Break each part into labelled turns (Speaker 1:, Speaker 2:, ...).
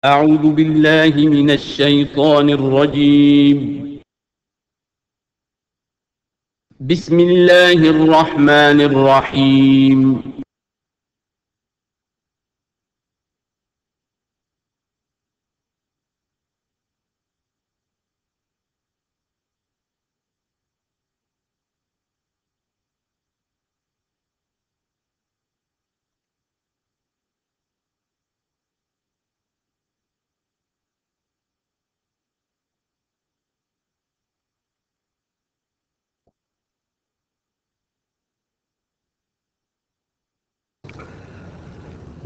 Speaker 1: أعوذ بالله من الشيطان الرجيم. بسم الله الرحمن الرحيم.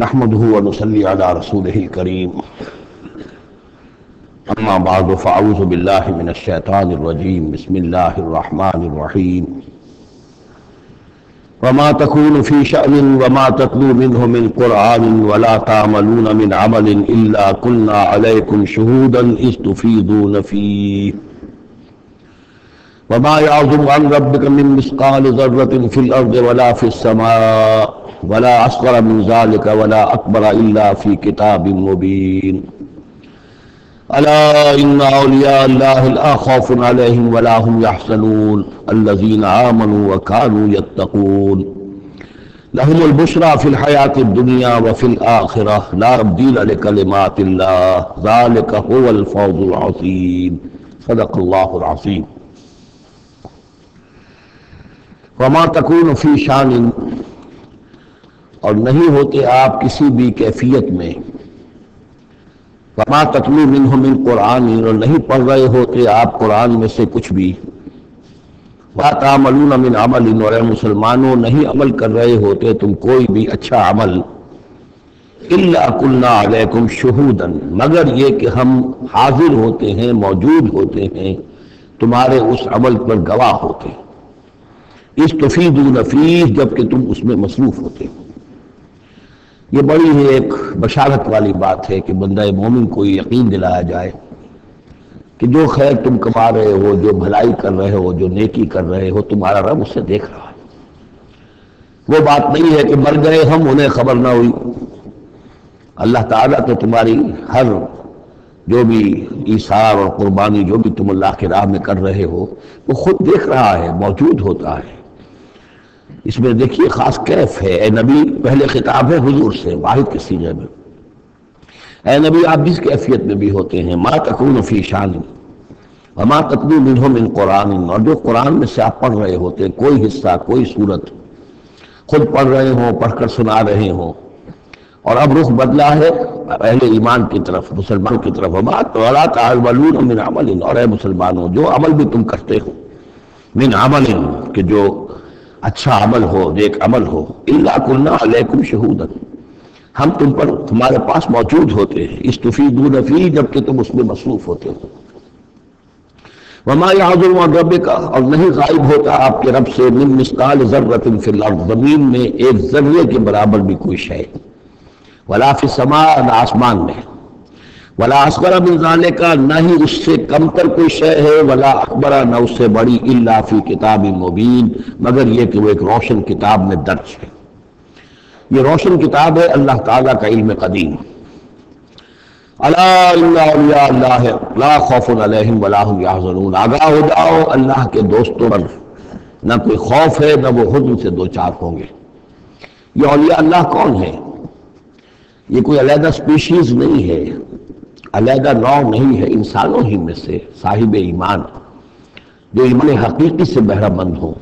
Speaker 2: نحمده ونصلي على رسوله الكريم اما بعد فاعوذ بالله من الشيطان الرجيم بسم الله الرحمن الرحيم وما تكون في شأن وما تتلو منه من قرآن ولا تعملون من عمل إلا كنا عليكم شهودا إذ تفيضون فيه وما يعظم عن ربك من مثقال ذرة في الأرض ولا في السماء ولا أصغر من ذلك ولا أكبر إلا في كتاب مبين ألا إن أولياء الله لا خوف عليهم ولا هم يحزنون الذين آمنوا وكانوا يتقون لهم البشرى في الحياة الدنيا وفي الآخرة لا تبديل لكلمات الله ذلك هو الفوز العظيم صدق الله العظيم. وما تكون في شان، اور نہیں ہوتے آپ کسی بھی کیفیت میں، وما تتلو منہ من قرآن، اور نہیں پڑھ رہے ہوتے آپ قرآن میں سے کچھ بھی، ولا تعملون من عمل، اور اے مسلمانوں نہیں عمل کر رہے ہوتے تم کوئی بھی اچھا عمل، الا کنا علیکم شہودا، مگر یہ کہ ہم حاضر ہوتے ہیں، موجود ہوتے ہیں، تمہارے اس عمل پر گواہ ہوتے ہیں، اس تفیدون فیہ، جبکہ تم اس میں مصروف ہوتے ہو۔ یہ بڑی ہی ایک بشارت والی بات ہے کہ بندہ مومن کو یقین دلایا جائے کہ جو خیر تم کما رہے ہو، جو بھلائی کر رہے ہو، جو نیکی کر رہے ہو، تمہارا رب اسے دیکھ رہا ہے۔ وہ بات نہیں ہے کہ مر گئے ہم، انہیں خبر نہ ہوئی۔ اللہ تعالیٰ تو تمہاری ہر جو بھی ایثار اور قربانی جو بھی تم اللہ کے راہ میں کر رہے ہو، وہ خود دیکھ رہا ہے، موجود ہوتا ہے۔ اس میں دیکھیے خاص کیف ہے، اے نبی، پہلے خطاب ہے حضور سے واحد کے سیغے میں، اے نبی آپ جس کیفیت میں بھی ہوتے ہیں، ما تکون فی شان وما تتلو منہ من قرآن، اور جو قرآن میں سے آپ پڑھ رہے ہوتے ہیں، کوئی حصہ، کوئی صورت خود پڑھ رہے ہوں، پڑھ کر سنا رہے ہوں، اور اب رخ بدلا ہے اہل ایمان کی طرف، مسلمانوں کی طرف، ولا تعملون من عمل، اور اے مسلمانوں جو عمل بھی تم کرتے ہو، من عمل، کہ جو اچھا عمل ہو، نیک عمل ہو، الا کنا علیکم شہودا، ہم تم پر تمہارے پاس موجود ہوتے ہیں، استفیدون فیہ، جبکہ تم اس میں مصروف ہوتے ہو۔ وما یعزب عن ربک، اور نہیں غائب ہوتا آپ کے رب سے، من مثقال ذرۃ فی الارض، زمین میں ایک ذرے کے برابر بھی کوئی شے، ولا فی السماء، نہ آسمان میں، ولا اصغر من ذلک، نہ ہی اس سے کم تر کوئی شے ہے، ولا اکبر، نہ اس سے بڑی، الا فی کتاب مبین، مگر یہ کہ وہ ایک روشن کتاب میں درج ہے۔ یہ روشن کتاب ہے اللہ تعالیٰ کا علم قدیم۔ الا ان اولیاء اللہ لا خوف علیہم ولا هم یحزنون، آگاہ ہو جاؤ، اللہ کے دوستوں پر نہ کوئی خوف ہے، نہ وہ حزن سے دوچار ہوں گے۔ یہ اولیاء اللہ کون ہے؟ یہ کوئی علیحدہ سپیشیز نہیں ہے، علیحدہ نوع نہیں ہے، انسانوں ہی میں سے صاحب ایمان، جو ایمان حقیقی سے بہرہ مند ہوں،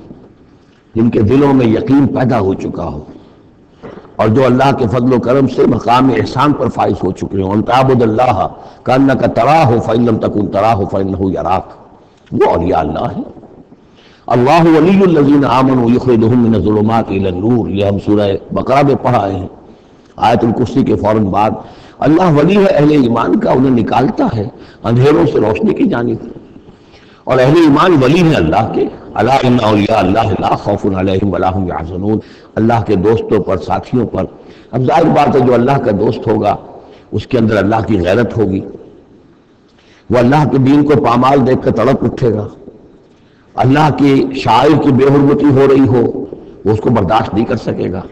Speaker 2: جن کے دلوں میں یقین پیدا ہو چکا ہو، اور جو اللہ کے فضل و کرم سے مقام احسان پر فائز ہو چکے ہوں۔ ان تعبد اللہ کأنک تراہ فإن لم تکن تراہ فإنہ یراک، وہ اولیاء اللہ ہیں۔ اللہ ولی الذین آمنوا یخرجہم من الظلمات الی النور، یہ ہم سورہ بقرہ میں پڑھا ہے، آیت الکرسی کے فوراً بعد۔ اللہ ولی ہے اہل ایمان کا، انہیں نکالتا ہے اندھیروں سے روشنی کی جانب، اور اہل ایمان ولی ہیں اللہ کے۔ الا ان اولیاء اللہ لا خوف علیہم ولا هم یحزنون، اللہ کے دوستوں پر، ساتھیوں پر۔ اب ظاہر بات ہے جو اللہ کا دوست ہوگا اس کے اندر اللہ کی غیرت ہوگی، وہ اللہ کے دین کو پامال دیکھ کر تڑپ اٹھے گا، اللہ کی شاعر کی بے حرمتی ہو رہی ہو وہ اس کو برداشت نہیں کر سکے گا،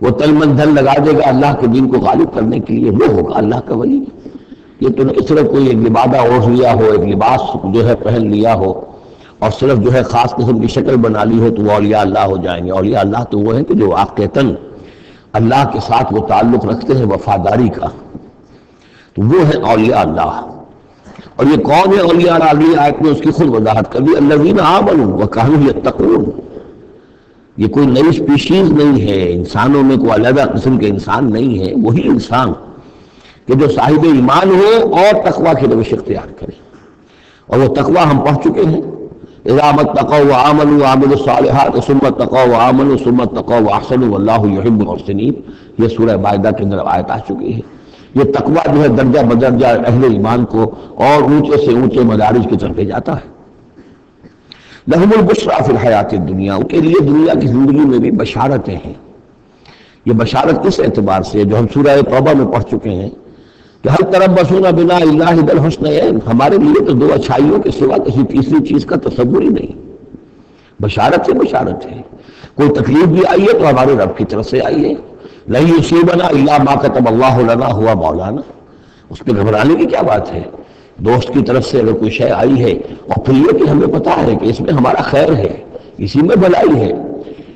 Speaker 2: وہ تن من دھن لگا دے گا اللہ کے دین کو غالب کرنے کے لیے، وہ ہوگا اللہ کا ولی۔ یہ تو نہیں صرف کوئی ایک لبادہ اوڑھ لیا ہو، ایک لباس جو ہے پہن لیا ہو اور صرف جو ہے خاص قسم کی شکل بنا لی ہو تو وہ اولیاء اللہ ہو جائیں گے۔ اولیاء اللہ تو وہ ہیں کہ جو واقعتاً اللہ کے ساتھ وہ تعلق رکھتے ہیں وفاداری کا، تو وہ ہے اولیاء اللہ۔ اور یہ کون ہے اولیاء اللہ؟ اگلی آیت میں اس کی خود وضاحت کر دی، الذین آمنوا وکانوا یتقون۔ یہ کوئی نئی اسپیشیز نہیں ہے، انسانوں میں کوئی علیحدہ قسم کے انسان نہیں ہے، وہی انسان کہ جو صاحب ایمان ہو اور تقویٰ کی روش اختیار کرے۔ اور وہ تقویٰ ہم پڑھ چکے ہیں، اذا اتقوا وآمنوا وعملوا الصالحات ثم اتقوا وآمنوا ثم اتقوا واحسنوا واللہ يحب المحسنین، یہ سورہ مائدہ کے اندر آیت آ چکی ہے۔ یہ تقویٰ جو ہے درجہ بدرجہ اہل ایمان کو اور اونچے سے اونچے مدارج کی طرف لے جاتا ہے۔ لہم البشریٰ فی الحیات الدنیا، ان کے لیے دنیا کی زندگی میں بھی بشارتیں ہیں۔ یہ بشارت کس اعتبار سے ہے؟ جو ہم سورہ توبہ میں پڑھ چکے ہیں کہ هل تربصون بنا الا احدى الحسنيين، ہمارے لیے تو دو اچھائیوں کے سوا کسی تیسری چیز کا تصور ہی نہیں۔ بشارت ہے، بشارت ہے۔ کوئی تکلیف بھی آئی ہے تو ہمارے رب کی طرف سے آئی ہے، لن يصيبنا الا ما كتب الله لنا هو مولانا، اس پہ گھبرانے کی کیا بات ہے؟ دوست کی طرف سے اگر کوئی شے آئی ہے اور پھر یہ کہ ہمیں پتہ ہے کہ اس میں ہمارا خیر ہے، اسی میں بھلائی ہے۔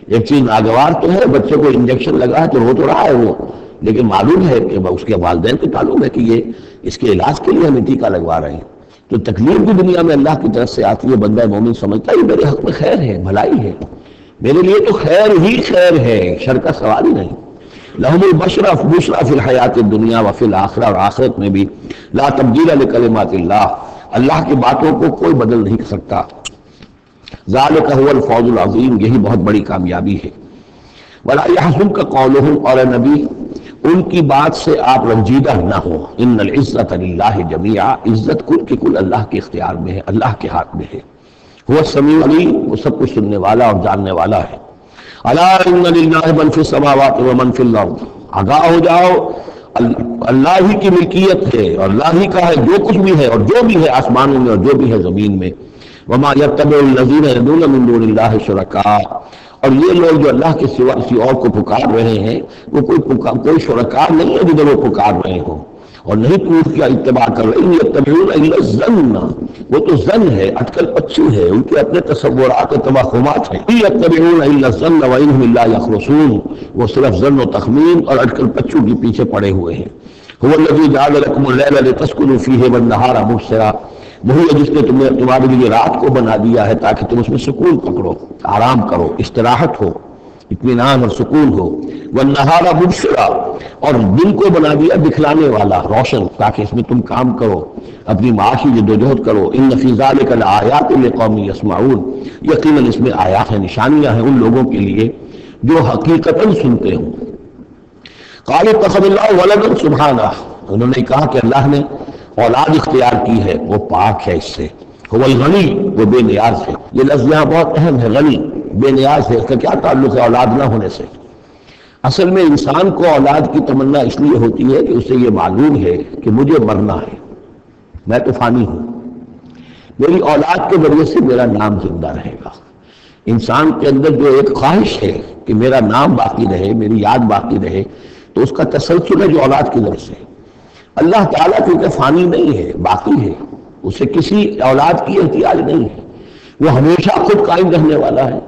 Speaker 2: ایک چیز ناگوار تو ہے، بچے کو انجیکشن لگا ہے تو رو تو رہا ہے وہ، لیکن معلوم ہے کہ اس کے والدین کو معلوم ہے کہ یہ اس کے علاج کے لیے ہمیں ٹیکہ لگوا رہے ہیں۔ تو تکلیف بھی دنیا میں اللہ کی طرف سے آتی ہے، بندہ مومن سمجھتا ہے یہ میرے حق میں خیر ہے، بھلائی ہے، میرے لیے تو خیر ہی خیر ہے، شر کا سوال ہی نہیں۔ لہم البشریٰ فی الحیات الدنیا وفی الآخرہ، اور آخرت میں بھی لا تبدیل لکلمات اللہ، اللہ کی باتوں کو کوئی بدل نہیں کر سکتا۔ ذالک هو الفوز العظیم، یہی بہت بڑی کامیابی ہے۔ ولا يحزنک قولهم، اور اے نبی ان کی بات سے آپ رنجیدہ نہ ہو۔ ان العزت للہ جمیعا، عزت کل کی کل اللہ کے اختیار میں ہے، اللہ کے ہاتھ میں ہے۔ هو السمیع العلیم، وہ سب کچھ سننے والا اور جاننے والا ہے۔ الا ان للہ من فی السماوات ومن فی الارض، آگاہ ہو جاؤ اللہ ہی کی ملکیت ہے اور اللہ ہی کا ہے جو کچھ بھی ہے اور جو بھی ہے آسمانوں میں اور جو بھی ہے زمین میں۔ وما یتبع الذین یدعون من دون اللہ شرکاء، اور یہ لوگ جو اللہ کے سوا کسی اور کو پکار رہے ہیں وہ کوئی شرکاء نہیں ہے جدھر وہ پکار رہے ہوں، اور نہیں تو اس کا اتباع کر رہے ہیں۔ یتبعون الا الظن، وہ تو ظن ہے، اٹکل پچو ہے، ان کے اپنے تصورات و توہمات ہیں۔ یتبعون الا الظن وانہم الا یخرصون، وہ صرف ظن و تخمین اور اٹکل پچو کے پیچھے پڑے ہوئے ہیں۔ هو الذی جعل لکم اللیل لتسکنوا فیہ والنہار مبصرا، وہی ہے جس نے تمہارے لیے رات کو بنا دیا ہے تاکہ تم اس میں سکون پکڑو، آرام کرو، استراحت ہو، اطمینان اور سکون ہو۔ والنہار مبصرا، اور دن کو بنا دیا دکھلانے والا، روشن، تاکہ اس میں تم کام کرو، اپنی معاشی جدوجہد کرو۔ ان فی ذلک لآیات لقوم یسمعون، یقیناً اس میں آیات ہیں، نشانیاں ہیں ان لوگوں کے لیے جو حقیقتاً سنتے ہوں۔ قالوا اتخذ اللہ ولدا سبحانہ، انہوں نے کہا کہ اللہ نے اولاد اختیار کی ہے، وہ پاک ہے اس سے۔ هو الغنی، وہ بے نیاز ہے۔ یہ لفظ یہاں بہت اہم ہے، غنی، بے نیاز ہے۔ اس کا کیا تعلق ہے اولاد نہ ہونے سے؟ اصل میں انسان کو اولاد کی تمنا اس لیے ہوتی ہے کہ اسے یہ معلوم ہے کہ مجھے مرنا ہے، میں تو فانی ہوں، میری اولاد کے ذریعے سے میرا نام زندہ رہے گا۔ انسان کے اندر جو ایک خواہش ہے کہ میرا نام باقی رہے، میری یاد باقی رہے، تو اس کا تسلسل ہے جو اولاد کی ذریعے سے۔ اللہ تعالیٰ کیونکہ فانی نہیں ہے، باقی ہے، اسے کسی اولاد کی احتیاج نہیں ہے، وہ ہمیشہ خود قائم رہنے والا ہے،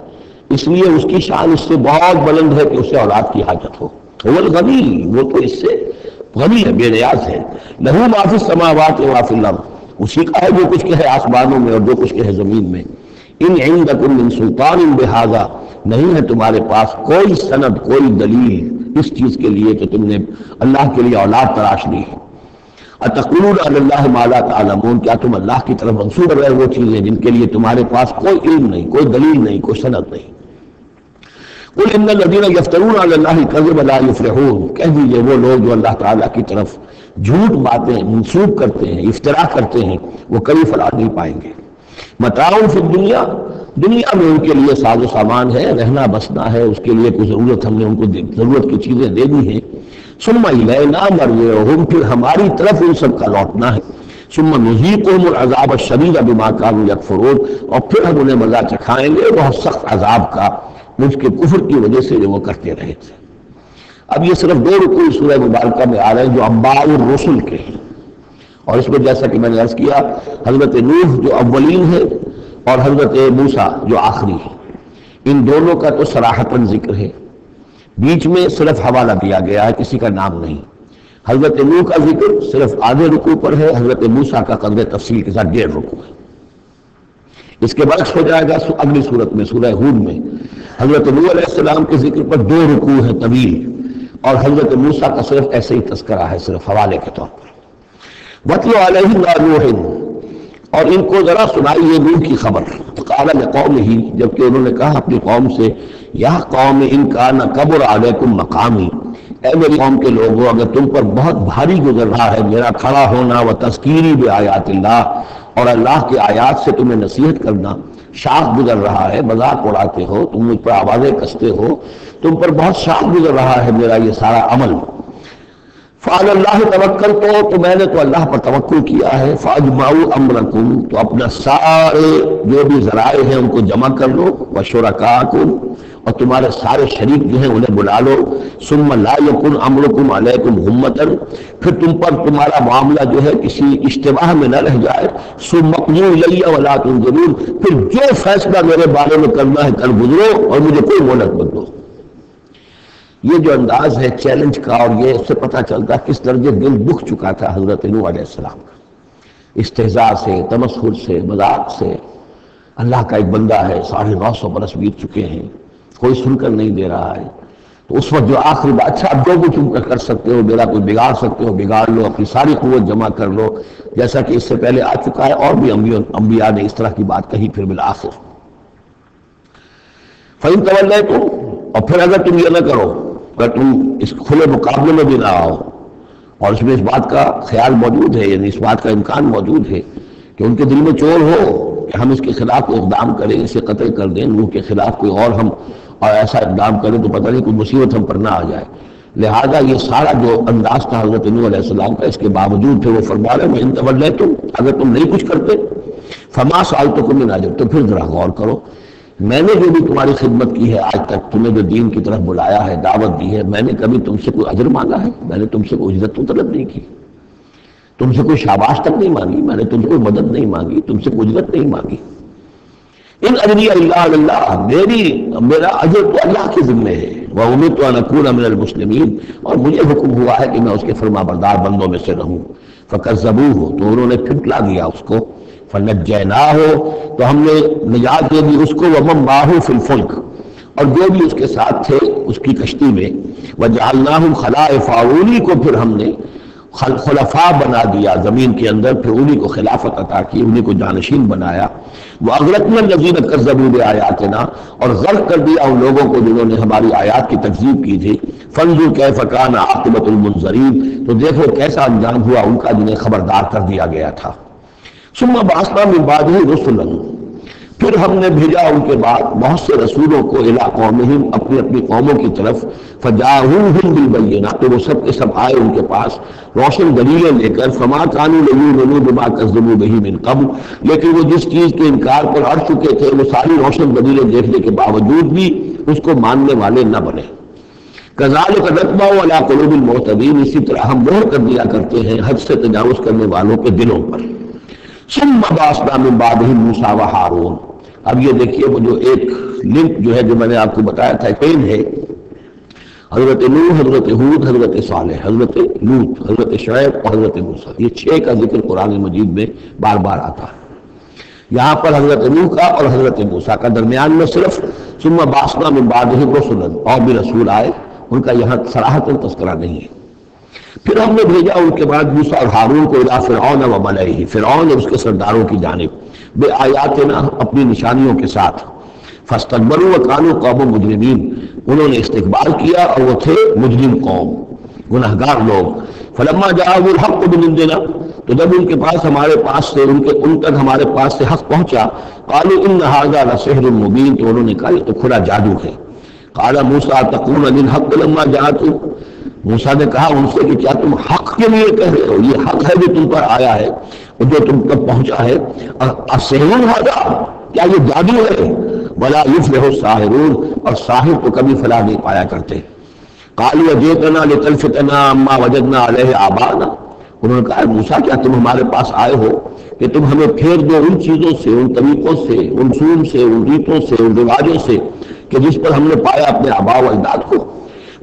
Speaker 2: اس لیے اس کی شان اس سے بہت بلند ہے کہ اسے اولاد کی حاجت ہو۔ هو الغنی، وہ تو اس سے غنی ہے، بے نیاز ہے۔ لہ ما فی السماوات و ما فی الارض، اسی کا ہے جو کچھ کہ ہے آسمانوں میں اور جو کچھ کہ ہے زمین میں۔ ان عندکم من سلطان بہذا، نہیں ہے تمہارے پاس کوئی سند، کوئی دلیل اس چیز کے لیے کہ تم نے اللہ کے لیے اولاد تراش لی ہے۔ اتقولون علی اللہ ما لا تعلمون، کیا تم اللہ کی طرف منسوب رہے وہ چیزیں جن کے لیے تمہارے پاس کوئی علم نہیں، کوئی دلیل نہیں، کوئی سند نہیں۔ قل ان الذین یفترون علی اللہ الکذب لا یفلحون، کہہ دیجئے وہ لوگ جو اللہ تعالیٰ کی طرف جھوٹ باتیں منسوب کرتے ہیں، افتراء کرتے ہیں، وہ کبھی فلاح نہیں پائیں گے۔ متاع فی الدنیا، دنیا میں ان کے لیے ساز و سامان ہے، رہنا بسنا ہے، اس کے لیے کوئی ضرورت ہم نے ان کو ضرورت کی چیزیں دے دی ہیں۔ ثم الینا مرجعہم، پھر ہماری طرف ان سب کا لوٹنا ہے۔ ثم نذیقہم العذاب الشدید بما کانوا یکفرون، اور پھر ہم انہیں مزہ چکھائیں گے بہت سخت عذاب کا، مجھ کے کفر کی وجہ سے جو وہ کرتے رہے تھے۔ اب یہ صرف 2 رکوع سورہ مبارکہ میں آ رہے ہیں جو انباء الرسل کے ہیں، اور اس میں جیسا کہ میں نے عرض کیا حضرت نوح جو اولین ہے اور حضرت موسیٰ جو آخری ہے، ان دونوں کا تو صراحتاً ذکر ہے، بیچ میں صرف حوالہ دیا گیا ہے، کسی کا نام نہیں۔ حضرت نوح کا ذکر صرف آدھے رکوع پر ہے، حضرت موسیٰ کا قدر تفصیل کے ساتھ 1.5 رکوع ہے۔ اس کے برعکس ہو جائے گا اگلی صورت میں سورہ ہود میں حضرت نوح علیہ السلام کے ذکر پر 2 رکوع ہے طویل، اور حضرت موسیٰ کا صرف ایسے ہی تذکرہ ہے، صرف حوالے کے طور پر۔ وَاتْلُ عَلَيْهِمْ نَبَأَ نُوحٍ، اور ان کو ذرا سنائیے نوح کی خبر۔ قَالَ لِقَوْمِهِ، جبکہ انہوں نے کہا اپنی قوم سے، یا قوم ان کان کبر علیکم مقامی، اے میری قوم کے لوگوں اگر تم پر بہت بھاری گزر رہا ہے میرا کھڑا ہونا، و تذکیری بآیات اللہ، اور اللہ کے آیات سے تمہیں نصیحت کرنا، شاق گزر رہا ہے، مذاق اڑاتے ہو تم، مجھ پر آوازیں کستے ہو، تم پر بہت شاق گزر رہا ہے میرا یہ سارا عمل۔ فعلی اللہ توکلت، تو میں نے تو اللہ پر توکل کیا ہے۔ فاجمعوا امرکم، تو اپنا سارے جو بھی ذرائع ہیں ان کو جمع کر لو، وشرکاکم، اور تمہارے سارے شریک جو ہیں انہیں بلا لو۔ ثم لا یکن امرکم علیکم غمۃ، پھر تم پر تمہارا معاملہ جو ہے کسی اشتباہ میں نہ رہ جائے۔ ثم اقضوا الی ولا تنظرون، پھر جو فیصلہ میرے بارے میں کرنا ہے کر گزرو اور مجھے کوئی مہلت مت دو۔ یہ جو انداز ہے چیلنج کا، اور یہ اس سے پتہ چلتا کس درجے دل دکھ چکا تھا حضرت نوح علیہ السلام کا، استہزاء سے، تمسخر سے، مذاق سے۔ اللہ کا ایک بندہ ہے، 950 برس بیت چکے ہیں، کوئی سن کر نہیں دے رہا ہے، تو اس وقت جو آخری بات، اچھا اب جو کچھ تم کر سکتے ہو، میرا کوئی بگاڑ سکتے ہو بگاڑ لو، اپنی ساری قوت جمع کر لو، جیسا کہ اس سے پہلے آ چکا ہے، اور بھی انبیاء نے اس طرح کی بات کہی۔ پھر بالآخر فَإِن تَوَلَّيْتُمْ، اور پھر اگر تم یہ نہ کرو، اگر تم اس کھلے مقابلے میں بھی نہ آؤ، اور اس میں اس بات کا خیال موجود ہے، یعنی اس بات کا امکان موجود ہے کہ ان کے دل میں چور ہو کہ ہم اس کے خلاف کوئی اقدام کریں، اسے قتل کر دیں، نوح کے خلاف کوئی اور ہم اور ایسا اقدام کریں تو پتہ نہیں کوئی مصیبت ہم پر نہ آ جائے، لہذا یہ سارا جو انداز تھا حضرت نوح علیہ السلام کا، اس کے باوجود پھر وہ فرما رہے ہیں ان تولیتم، اگر تم نہیں کچھ کرتے، فما سألتکم من اجر، تو پھر ذرا غور کرو، میں نے جو بھی تمہاری خدمت کی ہے آج تک، تمہیں جو دین کی طرف بلایا ہے، دعوت دی ہے، میں نے کبھی تم سے کوئی اجر مانگا ہے؟ میں نے تم سے کوئی اجرت تو طلب نہیں کی، تم سے کوئی شاباش تک نہیں مانگی، میں نے تم سے کوئی مدد نہیں مانگی، تم سے کوئی اجرت نہیں مانگی۔ ان اجری الا علی اللہ، میرا اجر تو اللہ کے ذمے ہے۔ وامرت ان اکون من المسلمین، اور مجھے حکم ہوا ہے کہ میں اس کے فرما بردار بندوں میں سے رہوں۔ فکذبوہ، تو انہوں نے پھٹلا دیا اس کو، فنجیناہ، تو ہم نے نجات دے دی اس کو، ومن معہ فی الفلک، اور جو بھی اس کے ساتھ تھے اس کی کشتی میں، وجعلناہم خلائف، انہی کو پھر ہم نے خلفاء بنا دیا زمین کے اندر، پھر انہی کو خلافت عطا کی، انہی کو جانشین بنایا۔ وَأَغْرَقْنَا الَّذِينَ كَذَّبُوا بِآيَاتِنَا، اور غرق کر دیا ان لوگوں کو جنہوں نے ہماری آیات کی تکذیب کی تھی۔ فَانظُرْ كَيْفَ كَانَ عَاقِبَةُ الْمُنذَرِينَ، تو دیکھو کیسا انجام ہوا ان کا جنہیں خبردار کر دیا گیا تھا۔ ثُمَّ بَعَثْنَا مِن بَعْدِهِ رُسُلًا، پھر ہم نے بھیجا ان کے بعد بہت سے رسولوں کو، الی قومہم، اپنی اپنی قوموں کی طرف، فجاءوہم بالبینات، تو وہ سب کے سب آئے ان کے پاس روشن دلیلیں لے کر، فما کانوا لیؤمنوا بما کذبوا بہ من قبل، لیکن وہ جس چیز کے انکار پر اڑ چکے تھے وہ ساری روشن دلیلیں دیکھنے کے باوجود بھی اس کو ماننے والے نہ بنے۔ کذالک نطبع علی قلوب المعتدین، اسی طرح ہم مہر کر دیا کرتے ہیں حد سے تجاوز کرنے والوں کے دلوں پر۔ ثم بعثنا من بعدہم موسیٰ و ہارون، اب یہ دیکھیے وہ جو ایک لنک جو ہے جو میں نے آپ کو بتایا تھا پین ہے، حضرت نوح، حضرت ہود، حضرت صالح، حضرت لوط، حضرت شعیب اور حضرت موسیٰ، یہ 6 کا ذکر قرآن مجید میں بار بار آتا ہے۔ یہاں پر حضرت نوح کا اور حضرت موسیٰ کا، درمیان میں صرف ثم بعثنا من بعدہم رسلا، اور بھی رسول آئے، ان کا یہاں صراحتاً تذکرہ نہیں ہے۔ پھر ہم نے بھیجا ان کے بعد موسیٰ اور ہارون کو الی فرعون و ملئہ، فرعون اور اس کے سرداروں کی جانب، بآیاتنا، اپنی نشانیوں کے ساتھ، فاستکبروا وکانوا قوم مجرمین، انہوں نے استکبار کیا اور وہ تھے مجرم قوم، گناہگار لوگ۔ فلما جاءهم الحق من عندنا، تو جب ان کے پاس ہمارے پاس سے ان تک ہمارے پاس سے حق پہنچا، قالوا ان هذا لسحر مبین، تو انہوں نے کہا یہ تو کھلا جادو ہے۔ قال موسیٰ تقولون للحق لما جاءتم، موسیٰ نے کہا ان سے کہ کیا تم حق کے لیے کہہ رہے ہو، یہ حق ہے جو تم پر آیا ہے اور جو تم تک پہنچا ہے، اسحر ھذا، کیا یہ جادو ہے؟ ولا یفلح الساحرون، اور ساحر تو کبھی فلاح نہیں پایا کرتے۔ قالوا اجئتنا لتلفتنا عما وجدنا علیہ آباءنا، انہوں نے کہا موسیٰ کیا تم ہمارے پاس آئے ہو کہ تم ہمیں پھیر دو ان چیزوں سے، ان طریقوں سے، ان سوم سے، ان ریتوں سے، ان رواجوں سے کہ جس پر ہم نے پایا اپنے آباء و اجداد کو،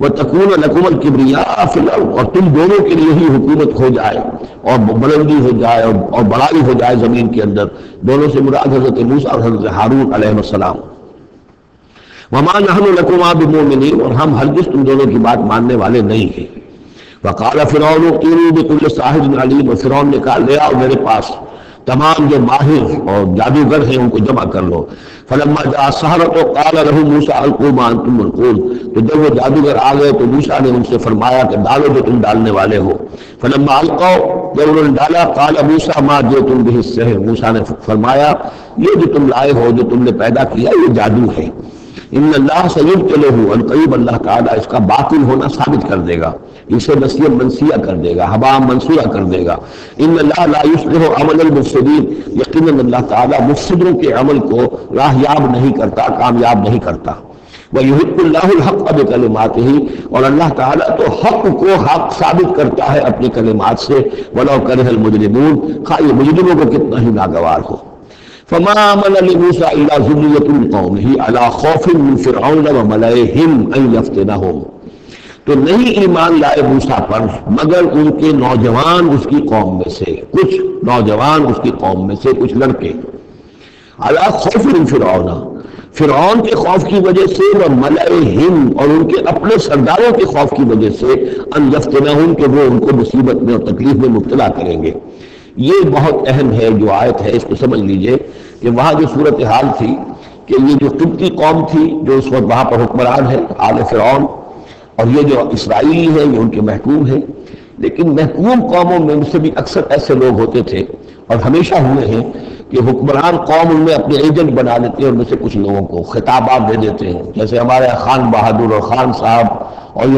Speaker 2: وَتَكُونَ لَكُمُ الْكِبْرِيَاءُ فِي الْأَرْضِ، اور تم دونوں کے لیے ہی حکومت ہو جائے اور بلندی ہو جائے اور بڑائی ہو جائے زمین کے اندر۔ دونوں سے مراد حضرت موسیٰ اور حضرت ہارون علیہ السلام۔ وَمَا نَحْنُ لَكُمَا بِمُؤْمِنِينَ، اور ہم ہرگز تم دونوں کی بات ماننے والے نہیں ہیں۔ وَقَالَ فِرْعَوْنُ ائْتُونِي بِكُلِّ سَاحِرٍ عَلِيمٍ، اور فرعون نے کہا لے آؤ میرے پاس تمام جو ماہر اور جادوگر ہیں ان کو جمع کر لو۔ فلما جاء السحرة قال لهم موسى القوا ما انتم ملقون، تو جب وہ جادوگر آ گئے تو موسیٰ نے ان سے فرمایا کہ ڈالو جو تم ڈالنے والے ہو۔ فلما القوا، جب انہوں نے ڈالا، قال موسیٰ ما جئتم به السحر، موسیٰ نے فرمایا یہ جو تم لائے ہو، جو تم نے پیدا کیا یہ جادو ہے۔ ان اللہ سیبطلہ، ان قریب اللہ تعالیٰ اس کا باطل ہونا ثابت کر دے گا، اسے نسیہ منسیہ کر دے گا، ہبا منصورہ کر دے گا۔ ان اللہ لا یصلح عمل المفسدین، یقیناً اللہ تعالیٰ مفسدوں کے عمل کو راہیاب نہیں کرتا، کامیاب نہیں کرتا۔ وَيُحِقُّ اللَّهُ الْحَقَّ بِكَلِمَاتِهِ، اور اللہ تعالیٰ تو حق کو حق ثابت کرتا ہے اپنی کلمات سے، وَلَوْ كَرِهَ الْمُجْرِمُونَ، خواہ یہ مجرموں کو کتنا ہی ناگوار ہو۔ فما آمن لموسیٰ الا ذریۃ من قومہ علی خوف من فرعون وملئهم ان یفتنہم، تو نہیں ایمان لائے موسیٰ پر مگر ان کے نوجوان اس کی قوم میں سے، کچھ نوجوان اس کی قوم میں سے کچھ لڑکے، علی خوف من فرعون، فرعون کے خوف کی وجہ سے، وملئهم، اور ان کے اپنے سرداروں کے خوف کی وجہ سے، ان یفتنہم، کہ وہ ان کو مصیبت میں اور تکلیف میں مبتلا کریں گے۔ یہ بہت اہم ہے جو آیت ہے، اس کو سمجھ لیجئے کہ وہاں جو صورتحال تھی کہ یہ جو قبطی قوم تھی جو اس وقت وہاں پر حکمران ہے آل فرعون، اور یہ جو اسرائیلی ہیں یہ ان کے محکوم ہیں، لیکن محکوم قوموں میں سے بھی اکثر ایسے لوگ ہوتے تھے اور ہمیشہ ہوئے ہیں کہ حکمران قوم ان میں اپنے ایجنٹ بنا لیتے ہیں، ان میں سے کچھ لوگوں کو خطابات دے دیتے ہیں، جیسے ہمارے خان بہادر اور خان صاحب، اور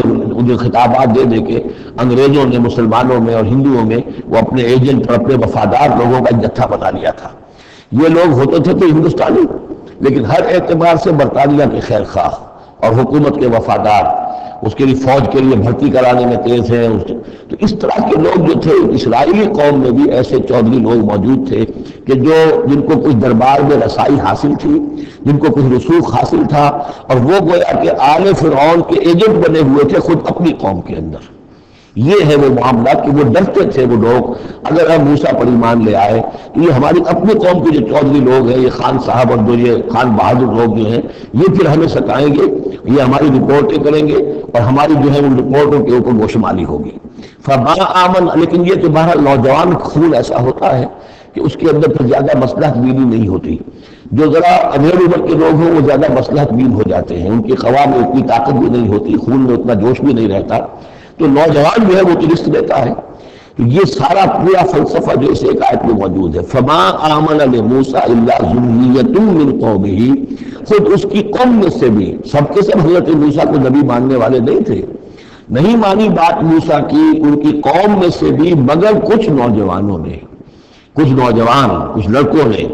Speaker 2: یہ خطابات دے دے کے انگریزوں نے مسلمانوں میں اور ہندوؤں میں وہ اپنے ایجنٹ اور اپنے وفادار لوگوں کا جتھا بنا لیا تھا۔ یہ لوگ ہوتے تھے تو ہندوستانی، لیکن ہر اعتبار سے برطانیہ کے خیر خواہ اور حکومت کے وفادار، اس کے لیے فوج کے لیے بھرتی کرانے میں تیز ہیں۔ تو اس طرح کے لوگ جو تھے اسرائیلی قوم میں بھی ایسے چودھری لوگ موجود تھے کہ جن کو کچھ دربار میں رسائی حاصل تھی، جن کو کچھ رسوخ حاصل تھا، اور وہ گویا کہ آل فرعون کے ایجنٹ بنے ہوئے تھے خود اپنی قوم کے اندر۔ یہ ہے وہ معاملہ کہ وہ ڈرتے تھے وہ لوگ اگر ہم موسیٰ پر ایمان لے آئے تو یہ ہماری اپنی قوم کے جو چودھری لوگ ہیں، یہ خان صاحب اور جو یہ خان بہادر لوگ جو ہیں، یہ پھر ہمیں ستائیں گے، یہ ہماری رپورٹیں کریں گے اور ہماری جو ہے ان رپورٹوں کے اوپر گوشمالی ہوگی۔ فما آمن، لیکن یہ کہ بہرحال نوجوان خون ایسا ہوتا ہے کہ اس کے اندر پھر زیادہ مصلحت بینی نہیں ہوتی۔ جو ذرا ادھیڑ عمر کے لوگ ہوں وہ زیادہ مصلحت بین ہو جاتے ہیں، ان کی خوا میں اتنی طاقت بھی نہیں ہوتی، خون میں اتنا جوش بھی نہیں رہتا، تو نوجوان جو ہے وہ تو رزق دیتا ہے۔ تو یہ سارا پورا فلسفہ جو اس ایک آیت میں موجود ہے، فما آمن لموسیٰ الا ذریۃ من قومہ، خود اس کی قوم میں سے بھی سب کے سب حضرت موسیٰ کو نبی ماننے والے نہیں تھے، نہیں مانی بات موسیٰ کی، ان کی قوم میں سے بھی مگر کچھ نوجوانوں نے، کچھ نوجوان، کچھ لڑکوں نے،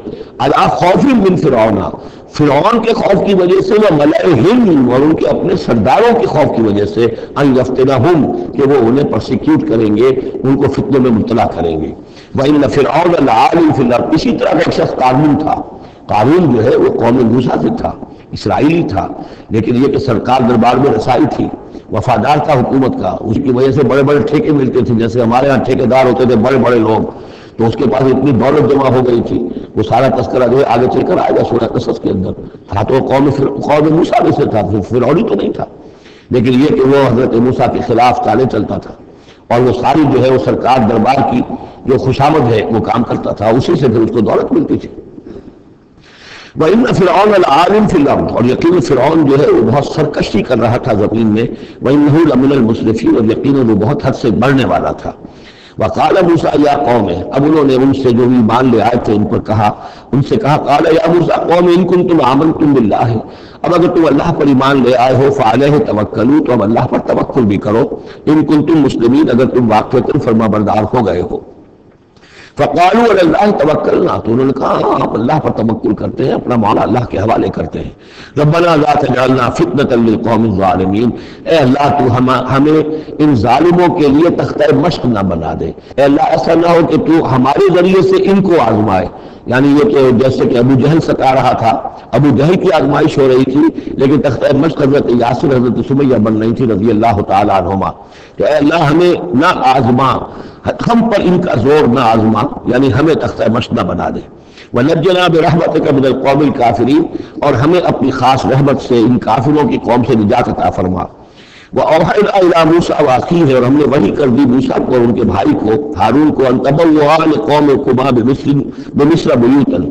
Speaker 2: علی خوف من فرعون، فرعون کے خوف کی وجہ سے، وہ ملئہم، اور ان کے اپنے سرداروں کے خوف کی وجہ سے، ان یفتنہم، کہ وہ انہیں پرسیکیوٹ کریں گے، ان کو فتنے میں مبتلا کریں گے۔ وَإِنَّ فِرْعَوْنَ لَعَالٍ فِي الْأَرْضِ، اسی طرح کا ایک شخص قارون تھا، قارون جو ہے وہ قوم موسیٰ سے تھا، اسرائیلی تھا، لیکن یہ کہ سرکار دربار میں رسائی تھی، وفادار تھا حکومت کا، اس کی وجہ سے بڑے بڑے ٹھیکے ملتے تھے، جیسے ہمارے ہاں ٹھیکیدار ہوتے تھے بڑے بڑے لوگ، تو اس کے پاس اتنی دولت جمع ہو گئی تھی، وہ سارا تذکرہ جو ہے آگے چل کر آئے گا سورہ قصص کے اندر، تھا تو قوم موسیٰ میں سے تھا، فرعونی تو نہیں تھا، لیکن یہ کہ وہ حضرت موسیٰ کے خلاف چالے چلتا تھا، اور وہ ساری جو ہے وہ سرکار دربار کی جو خوشامد ہے وہ کام کرتا تھا، اسی سے پھر اس کو دولت ملتی تھی۔ وَإِنَّ فِرْعَوْنَ لَعَالٍ فِي الْأَرْضِ، اور یقین فرعون جو ہے وہ بہت سرکشی کر رہا تھا زمین میں، وَإِنَّهُ لَمِنَ الْمُسْرِفِينَ، اور یقیناً وہ بہت حد سے بڑھنے والا تھا۔ وقال موسیٰ یا قوم، اب انہوں نے ان سے جو ایمان لے آئے تھے ان پر کہا، ان سے کہا، قال یا موسیٰ قوم ان کنتم آمنتم باللہ، اب اگر تم اللہ پر ایمان لے آئے ہو، فعلیہ توکلوا، تو اب اللہ پر توکل بھی کرو، ان کنتم مسلمین، اگر تم واقعتاً فرما بردار ہو گئے ہو۔ فقالوا علی اللہ توکلنا، تو انہوں نے کہا ہاں ہم اللہ پر توکل کرتے ہیں، اپنا معاملہ اللہ کے حوالے کرتے ہیں۔ ربنا لا تجعلنا فتنۃ للقوم الظالمین، اے اللہ تو ہمیں ان ظالموں کے لیے تختہ مشق نہ بنا دے، اے اللہ ایسا نہ ہو کہ تو ہمارے ذریعے سے ان کو آزمائے۔ یعنی یہ کہ جیسے کہ ابو جہل ستا رہا تھا، ابو جہل کی آزمائش ہو رہی تھی، لیکن تختہ مشق حضرت یاسر حضرت سمیہ بن رہی تھی رضی اللہ تعالی عنہما، کہ اے اللہ ہمیں نہ آزما، ہم پر ان کا زور نہ آزما، یعنی ہمیں تختہ مشق نہ بنا دے۔ وَنَجِّنَا بِرَحْمَتِكَ مِنَ الْقَوْمِ الْكَافِرِينَ، اور ہمیں اپنی خاص رحمت سے ان کافروں کی قوم سے نجات عطا فرما۔ وَأَوْحَيْنَا إِلَىٰ مُوسَىٰ وَأَخِيهِ، اور ہم نے وحی کر دی موسیٰ کو اور ان کے بھائی کو ہارون کو، أَن تَبَوَّآ لِقَوْمِكُمَا بِمِصْرَ بُيُوتًا،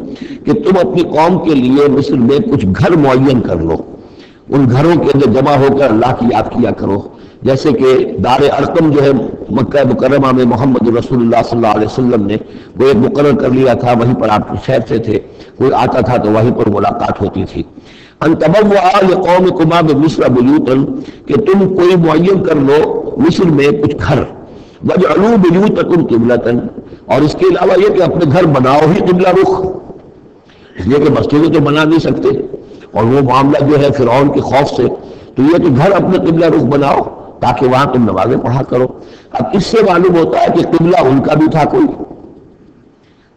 Speaker 2: کہ تم اپنی قوم کے لیے مصر میں کچھ گھر معین کر لو، ان گھروں کے اندر جمع ہو کر اللہ کی یاد کیا کرو۔ جیسے کہ دار ارقم جو ہے مکہ مکرمہ میں محمد رسول اللہ صلی اللہ علیہ وسلم نے وہ ایک مقرر کر لیا تھا، وہیں پر آپ شہر سے تھے، کوئی آتا تھا تو وہیں پر ملاقات ہوتی تھی۔ ان تبوأ لقومکما بمصر بیوتا، کہ تم کوئی معین کر لو مصر میں کچھ گھر، وجعلوا بیوتکم قبلۃ، اور اس کے علاوہ یہ کہ اپنے گھر بناؤ ہی قبلہ رخ، اس لیے کہ مسجدیں تو بنا نہیں سکتے، اور وہ معاملہ جو ہے فرعون کے خوف سے، تو یہ کہ گھر اپنے قبلہ رخ بناؤ تاکہ وہاں تم نمازیں پڑھا کرو۔ اب اس سے معلوم ہوتا ہے کہ قبلہ ان کا بھی تھا کوئی،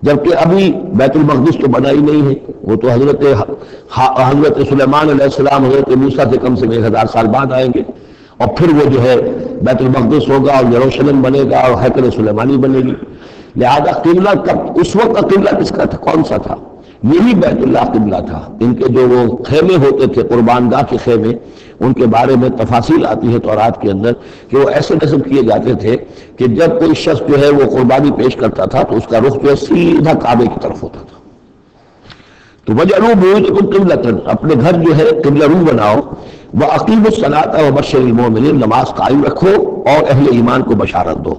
Speaker 2: جبکہ ابھی بیت المقدس تو بنا ہی نہیں ہے، وہ تو حضرت سلیمان علیہ السلام حضرت موسیٰ سے کم 1000 سال بعد آئیں گے، اور پھر وہ جو ہے بیت المقدس ہوگا اور یروشلم بنے گا اور ہیکل سلیمانی بنے گی۔ لہذا قبلہ کب اس وقت کا قبلہ کس کا تھا، کون سا تھا؟ یہی بیت اللہ قبلہ تھا۔ ان کے جو وہ خیمے ہوتے تھے قربان گاہ کے خیمے، ان کے بارے میں تفاصیل آتی ہے تورات کے اندر کہ وہ ایسے نصب کیے جاتے تھے کہ جب کوئی شخص جو ہے وہ قربانی پیش کرتا تھا تو اس کا رخ جو ہے سیدھا کعبے کی طرف ہوتا تھا۔ تو وجعلوا بیوتکم قبلۃ، اپنے گھر جو ہے قبلہ رو بناؤ، واقیموا الصلاۃ وبشر المؤمنین، نماز قائم رکھو اور اہل ایمان کو بشارت دو۔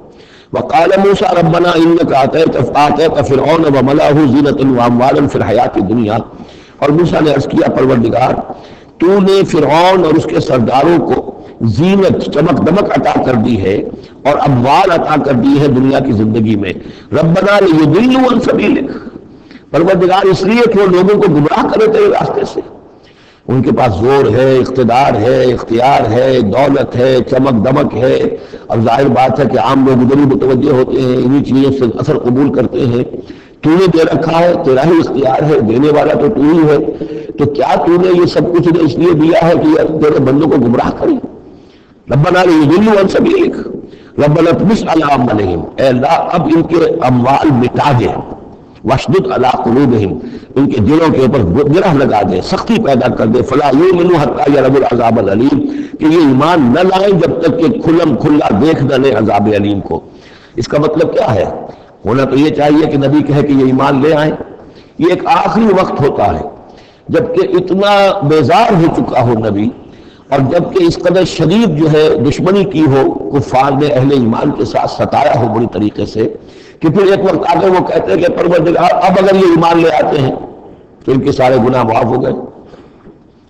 Speaker 2: وقال موسیٰ ربنا انک آتیت فرعون وملأہ زینۃ واموالا فی الحیاۃ الدنیا، اور موسیٰ نے عرض کیا پروردگار تو نے فرعون اور اس کے سرداروں کو زینت چمک دمک عطا کر دی ہے اور اموال عطا کر دی ہے دنیا کی زندگی میں، ربنا لیضلوا عن سبیلک، پروردگار اس لیے کہ وہ لوگوں کو گمراہ کرے تیرے راستے سے۔ ان کے پاس زور ہے، اقتدار ہے، اختیار ہے، دولت ہے، چمک دمک ہے، اب ظاہر بات ہے کہ عام لوگ ادھر ہی متوجہ ہوتے ہیں، انہی چیزوں سے اثر قبول کرتے ہیں۔ تو نے دے رکھا ہے، تیرا ہی اختیار ہے، دینے والا تو تو ہی ہے، تو کیا تو نے یہ سب کچھ اس لیے دیا ہے کہ تیرے بندوں کو گمراہ کرے؟ ربنا لیضلوا عن سبیلک ربنا اطمس علی اموالہم، اے اللہ اب ان کے اموال مٹا دے، واشدد علی قلوبہم، ان کے دلوں کے اوپر گرہ لگا دے، سختی پیدا کر دے، فلا یؤمنوا حتی یروا العذاب العلیم، کہ یہ ایمان نہ لائیں جب تک کہ کھلم کھلا دیکھ نہ لیں عذاب علیم کو۔ اس کا مطلب کیا ہے؟ ہونا تو یہ چاہیے کہ نبی کہے کہ یہ ایمان لے آئیں، یہ ایک آخری وقت ہوتا ہے جبکہ اتنا بیزار ہو چکا ہو نبی، اور جبکہ اس قدر شدید جو ہے دشمنی کی ہو کفار نے اہل ایمان کے ساتھ، ستایا ہو بری طریقے سے، کہ پھر ایک وقت آگے وہ کہتے ہیں کہ پروردگار اب اگر یہ ایمان لے آتے ہیں تو ان کے سارے گناہ معاف ہو گئے۔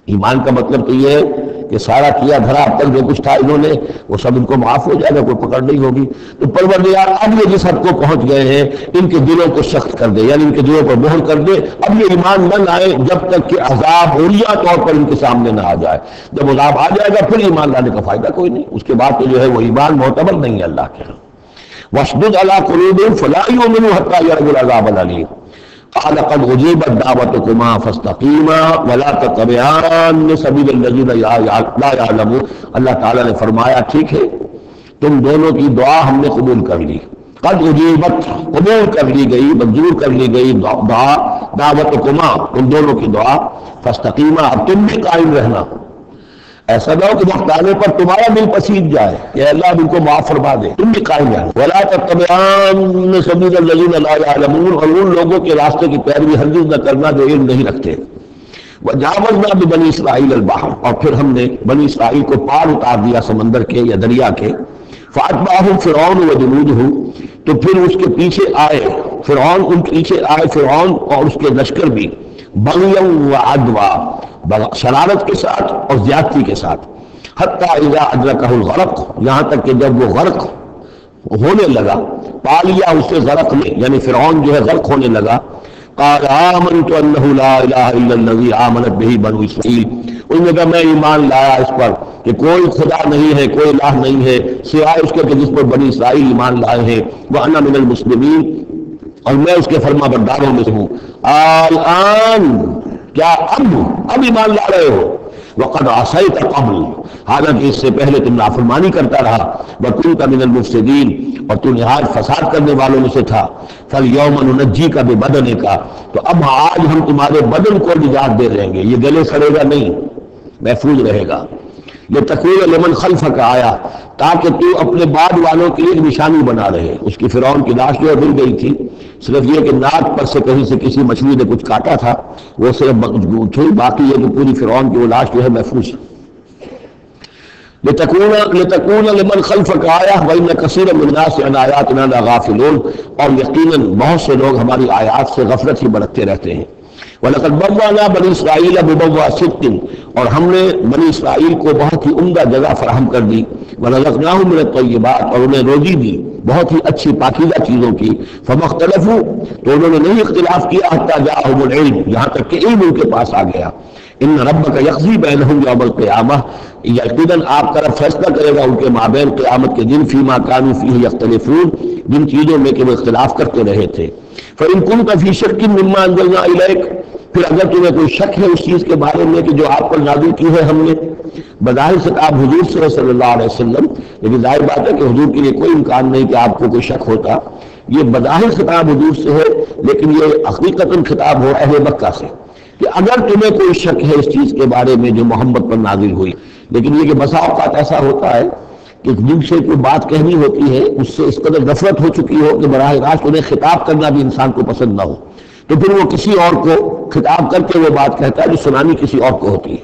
Speaker 2: ایمان کا مطلب تو یہ ہے کہ سارا کیا دھرا اب تک جو کچھ تھا انہوں نے وہ سب ان کو معاف ہو جائے گا، کوئی پکڑ نہیں ہوگی۔ تو پروردگار اب یہ جس حد کو پہنچ گئے ہیں ان کے دلوں کو سخت کر دے، یعنی ان کے دلوں پر مہر کر دے، اب یہ ایمان نہ لائے جب تک کہ عذاب اولیاء طور پر ان کے سامنے نہ آ جائے۔ جب عذاب آ جائے گا پھر ایمان لانے کا فائدہ کوئی نہیں، اس کے بعد تو جو ہے وہ ایمان معتبر نہیں ہے اللہ کے۔ واشدد علی قلوبہم فلا یؤمنوا حتی یروا العذاب العلیم، قال قد اجیبت دعوتکما فاستقیما ولا تتبعان سبیل الذین لا یعلمون، اللہ تعالیٰ نے فرمایا ٹھیک ہے تم دونوں کی دعا ہم نے قبول کر لی، قد اجیبت قبول کر لی گئی، منظور کر لی گئی دعا، دعوتکما تم دونوں کی دعا، فاستقیما اب تم بھی قائم رہنا، ایسا نہ ہو کہ وقت آنے پر تمہارا دل پسیج جائے کہ اللہ ان کو معاف فرما دے، تم بھی قائم رہنا، ولا تتبعان سبیل الذین لا یعلمون، اور ان لوگوں کے راستے کی پیروی ہرگز نہ کرنا جو علم نہیں رکھتے۔ وجاوزنا ببنی اسرائیل البحر، اور پھر ہم نے بنی اسرائیل کو پار اتار دیا سمندر کے یا دریا کے، فاتبعہم فرعون وجنودہ، تو پھر اس کے پیچھے آئے فرعون، ان کے پیچھے آئے فرعون اور اس کے لشکر بھی، بغیا وعدوا، شرارت کے ساتھ اور زیادتی کے ساتھ، حتی اذا ادرکہ الغرق، یہاں تک کہ جب وہ غرق ہونے لگا، پا لیا اسے غرق نے، یعنی فرعون جو ہے غرق ہونے لگا. قال آمنت انہ لا الہ الا الذی آمنت بہ بنو اسرائیل، انہوں نے کہا میں ایمان لایا اس پر کہ کوئی خدا نہیں ہے، کوئی الہ نہیں ہے سوائے اس کے کہ جس پر بنی اسرائیل ایمان لائے ہیں. وانا من المسلمین، اور میں اس کے فرما برداروں میں سے ہوں. الآن، کیا اب ایمان لا رہے ہو؟ وقد عصیت قبل، حالانکہ اس سے پہلے تم نافرمانی کرتا رہا. وکنت من المفسدین، اور تو نہایت فساد کرنے والوں میں سے تھا. فالیوم ننجیک ببدنک، تو اب آج ہم تمہارے بدن کو نجات دے دیں گے، یہ گلے سڑے گا نہیں، محفوظ رہے گا. لتکون لمن خلفک آیا، تاکہ تو اپنے بعد والوں کے لیے ایک نشانی بنا رہے. اس کی فرعون کی لاش جو مل گئی تھی، صرف یہ کہ ناک پر سے کہیں سے کسی مچھلی نے کچھ کاٹا تھا، وہ صرف تھی، باقی یہ کہ پوری فرعون کی وہ لاش جو ہے محفوظ. لتکون لمن خلفک آیا وان کثیر من الناس عن آیاتنا لغافلون، اور یقیناً بہت سے لوگ ہماری آیات سے غفلت ہی برتتے رہتے ہیں. وَلَقَدْ بَوَّأْنَا بَنِي إِسْرَائِيلَ مُبَوَّأَ صِدْقٍ، اور ہم نے بنی اسرائیل کو بہت ہی عمدہ جگہ فراہم کر دی. وَرَزَقْنَاهُم مِّنَ الطَّيِّبَاتِ، اور انہیں روزی دی بہت ہی اچھی پاکیزہ چیزوں کی. فَمَا اخْتَلَفُوا، تو انہوں نے نہیں اختلاف کیا، حَتَّىٰ جَاءَهُمُ الْعِلْمُ، یہاں تک کہ علم ان کے پاس آ گیا. ان ربک یقضی بینہم یوم القیامہ، یقیناً آپ کا رب فیصلہ کرے گا ان کے مابین قیامت کے دن، فیما کانوا فیہ یختلفون، جن چیزوں میں کہ وہ اختلاف کرتے رہے تھے. فإن كنت فی شک مما انزلنا الیک، پھر اگر تمہیں کوئی شک ہے اس چیز کے بارے میں کہ جو آپ پر نازل کی ہے ہم نے. بظاہر خطاب حضور سے صلی اللہ علیہ وسلم، لیکن ظاہر بات ہے کہ حضور کے لیے کوئی امکان نہیں کہ آپ کو کوئی شک ہوتا. یہ بظاہر خطاب حضور سے ہے، لیکن یہ حقیقتاً خطاب ہو اہل مکہ سے کہ اگر تمہیں کوئی شک ہے اس چیز کے بارے میں جو محمد پر نازل ہوئی. لیکن یہ کہ بسا اوقات ایسا ہوتا ہے کہ جن سے کوئی بات کہنی ہوتی ہے اس سے اس قدر غفلت ہو چکی ہو کہ براہ راست انہیں خطاب کرنا بھی انسان کو پسند نہ ہو، تو پھر وہ کسی اور کو خطاب کر کے وہ بات کہتا ہے جو سنانی کسی اور کو ہوتی ہے.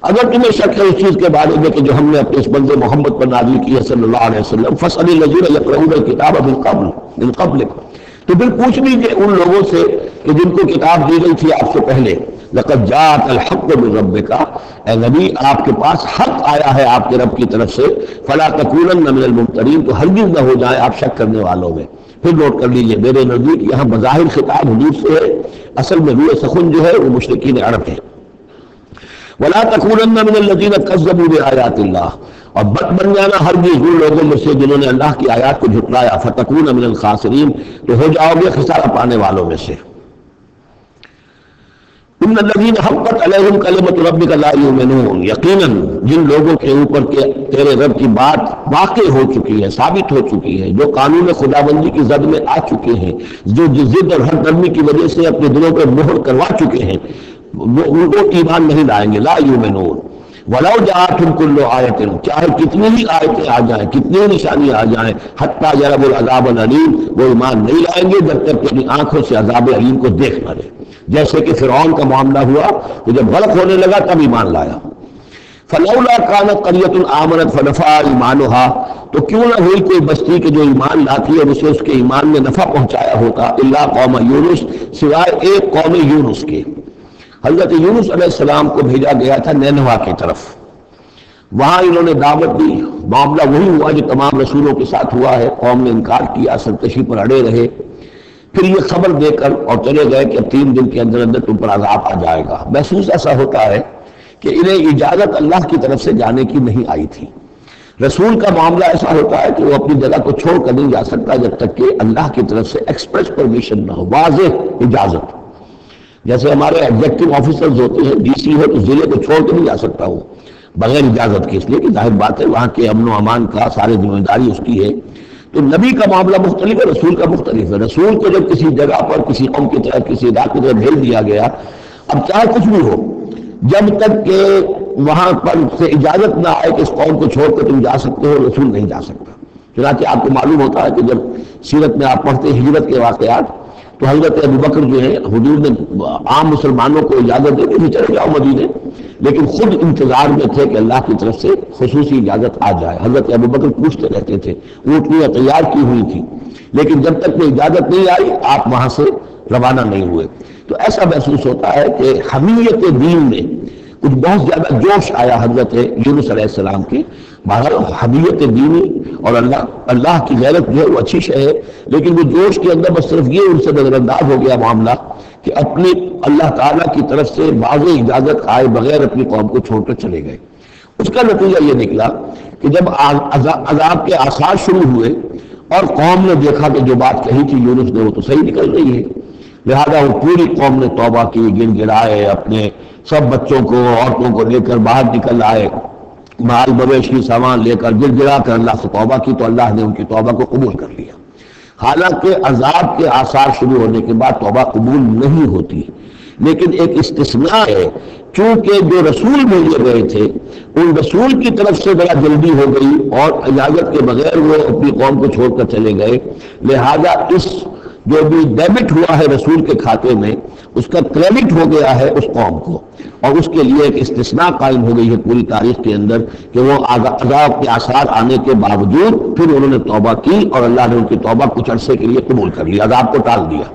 Speaker 2: اگر تمہیں شک ہے اس چیز کے بارے میں کہ جو ہم نے اپنے اس بندے محمد پر نازل کی ہے صلی اللہ علیہ وسلم، فاسأل الذین یقرؤون الکتاب من قبلک، تو پھر پوچھ لیجیے ان لوگوں سے کہ جن کو کتاب دی گئی تھی آپ سے پہلے. لقد جاءک الحق من ربک، اے نبی آپ کے پاس حق آیا ہے آپ کے رب کی طرف سے. فلا تکونن من الممترین، تو ہرگز نہ ہو جائے آپ شک کرنے والوں میں. پھر نوٹ کر لیجیے میرے نزدیک یہاں بظاہر خطاب حضور سے ہے، اصل میں روح سخن جو ہے وہ مشرکین عرب ہے. ولا تکونن من الذین کذبوا بآیات اللہ، اور بد بن جانا ہرگز ان لوگوں میں سے جنہوں نے اللہ کی آیات کو جھٹلایا. فتکون من الخاسرین، تو ہو جاؤ گے خسارہ پانے والوں میں سے. ان الذین حقت علیہم کلمۃ ربک لا یؤمنون، یقیناً جن لوگوں کے اوپر کے تیرے رب کی بات واقع ہو چکی ہے، ثابت ہو چکی ہے، جو قانون خداوندی کی زد میں آ چکے ہیں، جو ضد اور ہر درمی کی وجہ سے اپنے دلوں پر مہر کروا چکے ہیں، وہ ان کو ایمان نہیں لائیں گے. لا یؤمنون ولو جاءتهم كل آیۃ، چاہے کتنی ہی آیتیں آ جائیں، کتنی ہی نشانیاں آ جائیں، حتیٰ یروا العذاب العلیم، وہ ایمان نہیں لائیں گے جب تک کہ اپنی آنکھوں سے عذاب علیم کو دیکھ نہ لیں. جیسے کہ فرعون کا معاملہ ہوا تو جب غرق ہونے لگا تب ایمان لایا. فلولا كانت قرية آمنت فنفعها ایمانها، تو کیوں نہ ہوئی کوئی بستی کہ جو ایمان لاتی ہے اسے اس کے ایمان میں نفع پہنچایا ہوتا. الا قوم یونس، سوائے ایک قوم یونس کے. حضرت یونس علیہ السلام کو بھیجا گیا تھا نینوا کی طرف، وہاں انہوں نے دعوت دی. معاملہ وہی ہوا جو تمام رسولوں کے ساتھ ہوا ہے، قوم نے انکار کیا، سرکشی پر اڑے رہے. پھر یہ خبر دے کر اور چلے گئے کہ اب 3 دن کے اندر اندر تم پر عذاب آ جائے گا. محسوس ایسا ہوتا ہے کہ انہیں اجازت اللہ کی طرف سے جانے کی نہیں آئی تھی. رسول کا معاملہ ایسا ہوتا ہے کہ وہ اپنی جگہ کو چھوڑ کر نہیں جا سکتا جب تک کہ اللہ کی طرف سے ایکسپریس پرمیشن نہ ہو، واضح اجازت. جیسے ہمارے ایگزیکٹو آفیسرز ہوتے ہیں، ڈی سی ہو تو ضلع کو چھوڑ کے نہیں جا سکتا وہ بغیر اجازت کے، اس لیے کہ ظاہر بات ہے وہاں کے امن و امان کا سارے ذمہ داری اس کی ہے. تو نبی کا معاملہ مختلف ہے، رسول کا مختلف ہے. رسول کو جب کسی جگہ پر کسی قوم کی طرف کسی علاقے کی طرف بھیج دیا گیا، اب چاہے کچھ بھی ہو، جب تک کہ وہاں پر سے اجازت نہ آئے کہ اس قوم کو چھوڑ کر تم جا سکتے ہو، رسول نہیں جا سکتا. چنانچہ آپ کو معلوم ہوتا ہے کہ جب سیرت میں آپ پڑھتے ہجرت کے واقعات تو حضرت ابوبکر جو ہے حضور نے عام مسلمانوں کو اجازت دے کہ چلے جاؤ مدینے، لیکن خود انتظار میں تھے کہ اللہ کی طرف سے خصوصی اجازت آ جائے. حضرت ابوبکر پوچھتے رہتے تھے، اونٹنیاں تیار کی ہوئی تھی، لیکن جب تک وہ اجازت نہیں آئی آپ وہاں سے روانہ نہیں ہوئے. تو ایسا محسوس ہوتا ہے کہ حمیت دین میں کچھ بہت زیادہ جوش آیا حضرت یونس علیہ السلام کی. بہرحال حمیت دینی اور اللہ کی غیرت جو ہے وہ اچھی شے ہے، لیکن وہ جوش کے اندر بس صرف یہ ان سے نظر انداز ہو گیا معاملہ کہ اپنی اللہ تعالیٰ کی طرف سے واضح اجازت آئے بغیر اپنی قوم کو چھوڑ کر چلے گئے۔ اس کا نتیجہ یہ نکلا کہ جب عذاب کے آثار شروع ہوئے اور قوم نے دیکھا کہ جو بات کہی تھی یونس نے وہ تو صحیح نکل رہی ہے، لہذا وہ پوری قوم نے توبہ کی، گر گرائے، اپنے سب بچوں کو عورتوں کو لے کر باہر نکل آئے، مال مویشی سامان لے کر گر گرا کر اللہ سے توبہ کی، تو اللہ نے ان کی توبہ کو قبول کر لیا۔ حالانکہ عذاب کے آثار شروع ہونے کے بعد توبہ قبول نہیں ہوتی، لیکن ایک استثناء ہے، چونکہ جو رسول بھیجے گئے تھے ان رسول کی طرف سے بڑا جلدی ہو گئی اور اجازت کے بغیر وہ اپنی قوم کو چھوڑ کر چلے گئے، لہذا اس جو بھی ڈیبٹ ہوا ہے رسول کے کھاتے میں اس کا کریڈٹ ہو گیا ہے اس قوم کو، اور اس کے لیے ایک استثناء قائم ہو گئی ہے پوری تاریخ کے اندر کہ وہ عذاب کے آثار آنے کے باوجود پھر انہوں نے توبہ کی اور اللہ نے ان کی توبہ کچھ عرصے کے لیے قبول کر لی، عذاب کو ٹال دیا۔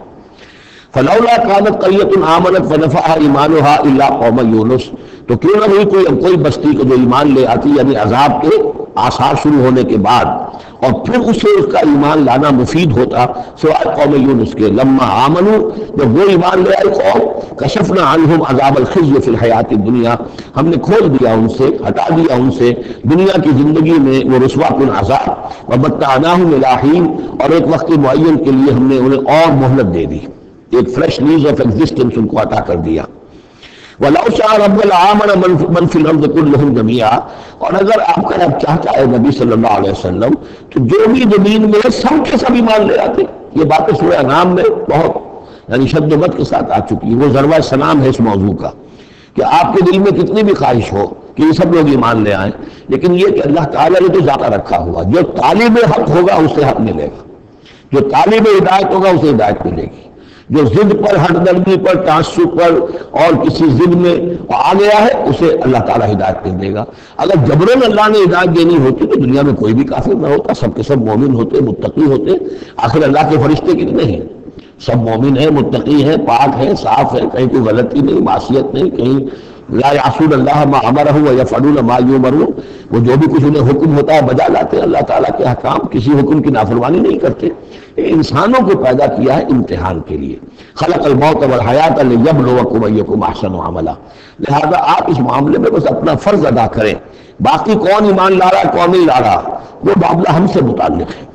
Speaker 2: فلولا كانت قرية آمنت فنفعها ایمانها الا قوم یونس، تو کیوں نہ ہوئی کوئی بستی کو جو ایمان لے آتی، یعنی عذاب کے آثار شروع ہونے کے بعد اور پھر اسے اس کا ایمان لانا مفید ہوتا، سوائے قوم یونس کے۔ لما آمنوا، جب وہ ایمان لے آئی قوم، کشفنا عنہم عذاب الخزي فی الحیات الدنیا، ہم نے کھول دیا ان سے، ہٹا دیا ان سے دنیا کی زندگی میں وہ رسوا کن عذاب، ومتعناہم الی حین، اور ایک وقت معین کے لیے ہم نے انہیں اور مہلت دے دی، ایک فریش لیز آف ایگزسٹنس ان کو عطا کر دیا۔ وَلَوْ شَاءَ رَبُّ الْعَامَنَ مَنْ فِي الْأَرْضِ كُلُّهُمْ جَمِيعًا، اور اگر آپ کا رب چاہتا ہے نبی صلی اللہ علیہ وسلم تو جو بھی زمین میں ہے سب کے سب ایمان لے آتے۔ یہ باتیں سورہ انعام میں بہت یعنی شد و مت کے ساتھ آ چکی ہے، وہ ضربہ سلام ہے اس موضوع کا کہ آپ کے دل میں کتنی بھی خواہش ہو کہ یہ سب لوگ ایمان لے آئیں، لیکن یہ کہ اللہ تعالیٰ نے تو ذاتہ رکھا ہوا، جو طالب حق ہوگا اسے حق ملے گا، جو طالب ہدایت ہوگا اسے ہدایت ملے گی، جو ضد پر، ہٹ دردی پر، تعصب پر اور کسی ضد میں آ گیا ہے اسے اللہ تعالیٰ ہدایت نہیں دے گا۔ اگر جبراً اللہ نے ہدایت دینی ہوتی تو دنیا میں کوئی بھی کافر نہ ہوتا، سب کے سب مومن ہوتے، متقی ہوتے۔ آخر اللہ کے فرشتے کتنے ہیں؟ سب مومن ہیں، متقی ہیں، پاک ہیں، صاف ہیں، کہیں کوئی غلطی نہیں، معصیت نہیں، کہیں لا یعصون اللہ ما امرہم ویفعلون ما یؤمرون، وہ جو بھی کچھ انہیں حکم ہوتا ہے بجا لاتے ہیں اللہ تعالیٰ کے احکام، کسی حکم کی نافرمانی نہیں کرتے۔ انسانوں کو پیدا کیا ہے امتحان کے لیے، خلق الموت والحیات لیبلوکم ایکم احسن عملا، لہذا آپ اس معاملے میں بس اپنا فرض ادا کریں، باقی کون ایمان لا رہا کون نہیں لا رہا وہ معاملہ ہم سے متعلق ہے۔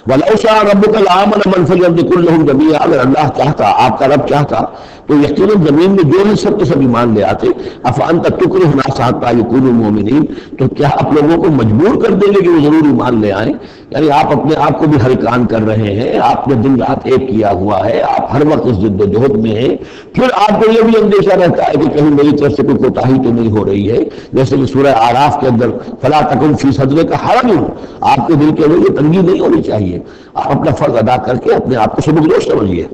Speaker 2: وَلَوْ شَاءَ رَبُّكَ لَآمَنَ مَنْ فِي الْأَرْضِ كُلُّهُمْ جَمِيعًا، اگر اللہ چاہتا، آپ کا رب چاہتا تو یقیناً زمین میں جو ہے سب کے سب ایمان لے آتے۔ أَفَأَنْتَ تُكْرِهُ النَّاسَ حَتَّى يَكُونُوا مُؤْمِنِينَ، تو کیا آپ لوگوں کو مجبور کر دیں گے کہ وہ ضرور ایمان لے آئیں؟ یعنی آپ اپنے آپ کو بھی حرکان کر رہے ہیں، آپ نے دن رات ایک کیا ہوا ہے، آپ ہر وقت اس جد و جہد میں ہیں، پھر آپ کو یہ بھی اندیشہ رہتا ہے کہ کہیں میری طرف سے کوئی کوتاہی تو نہیں ہو رہی ہے، جیسے کہ سورہ اعراف کے اندر فَلَا تَكُنْ فِي صَدْرِكَ حَرَجٌ، آپ کے دل کے اندر یہ تنگی نہیں ہونی چاہیے، آپ اپنا فرض ادا کر کے اپنے آپ کو سبکدوش سمجھیے۔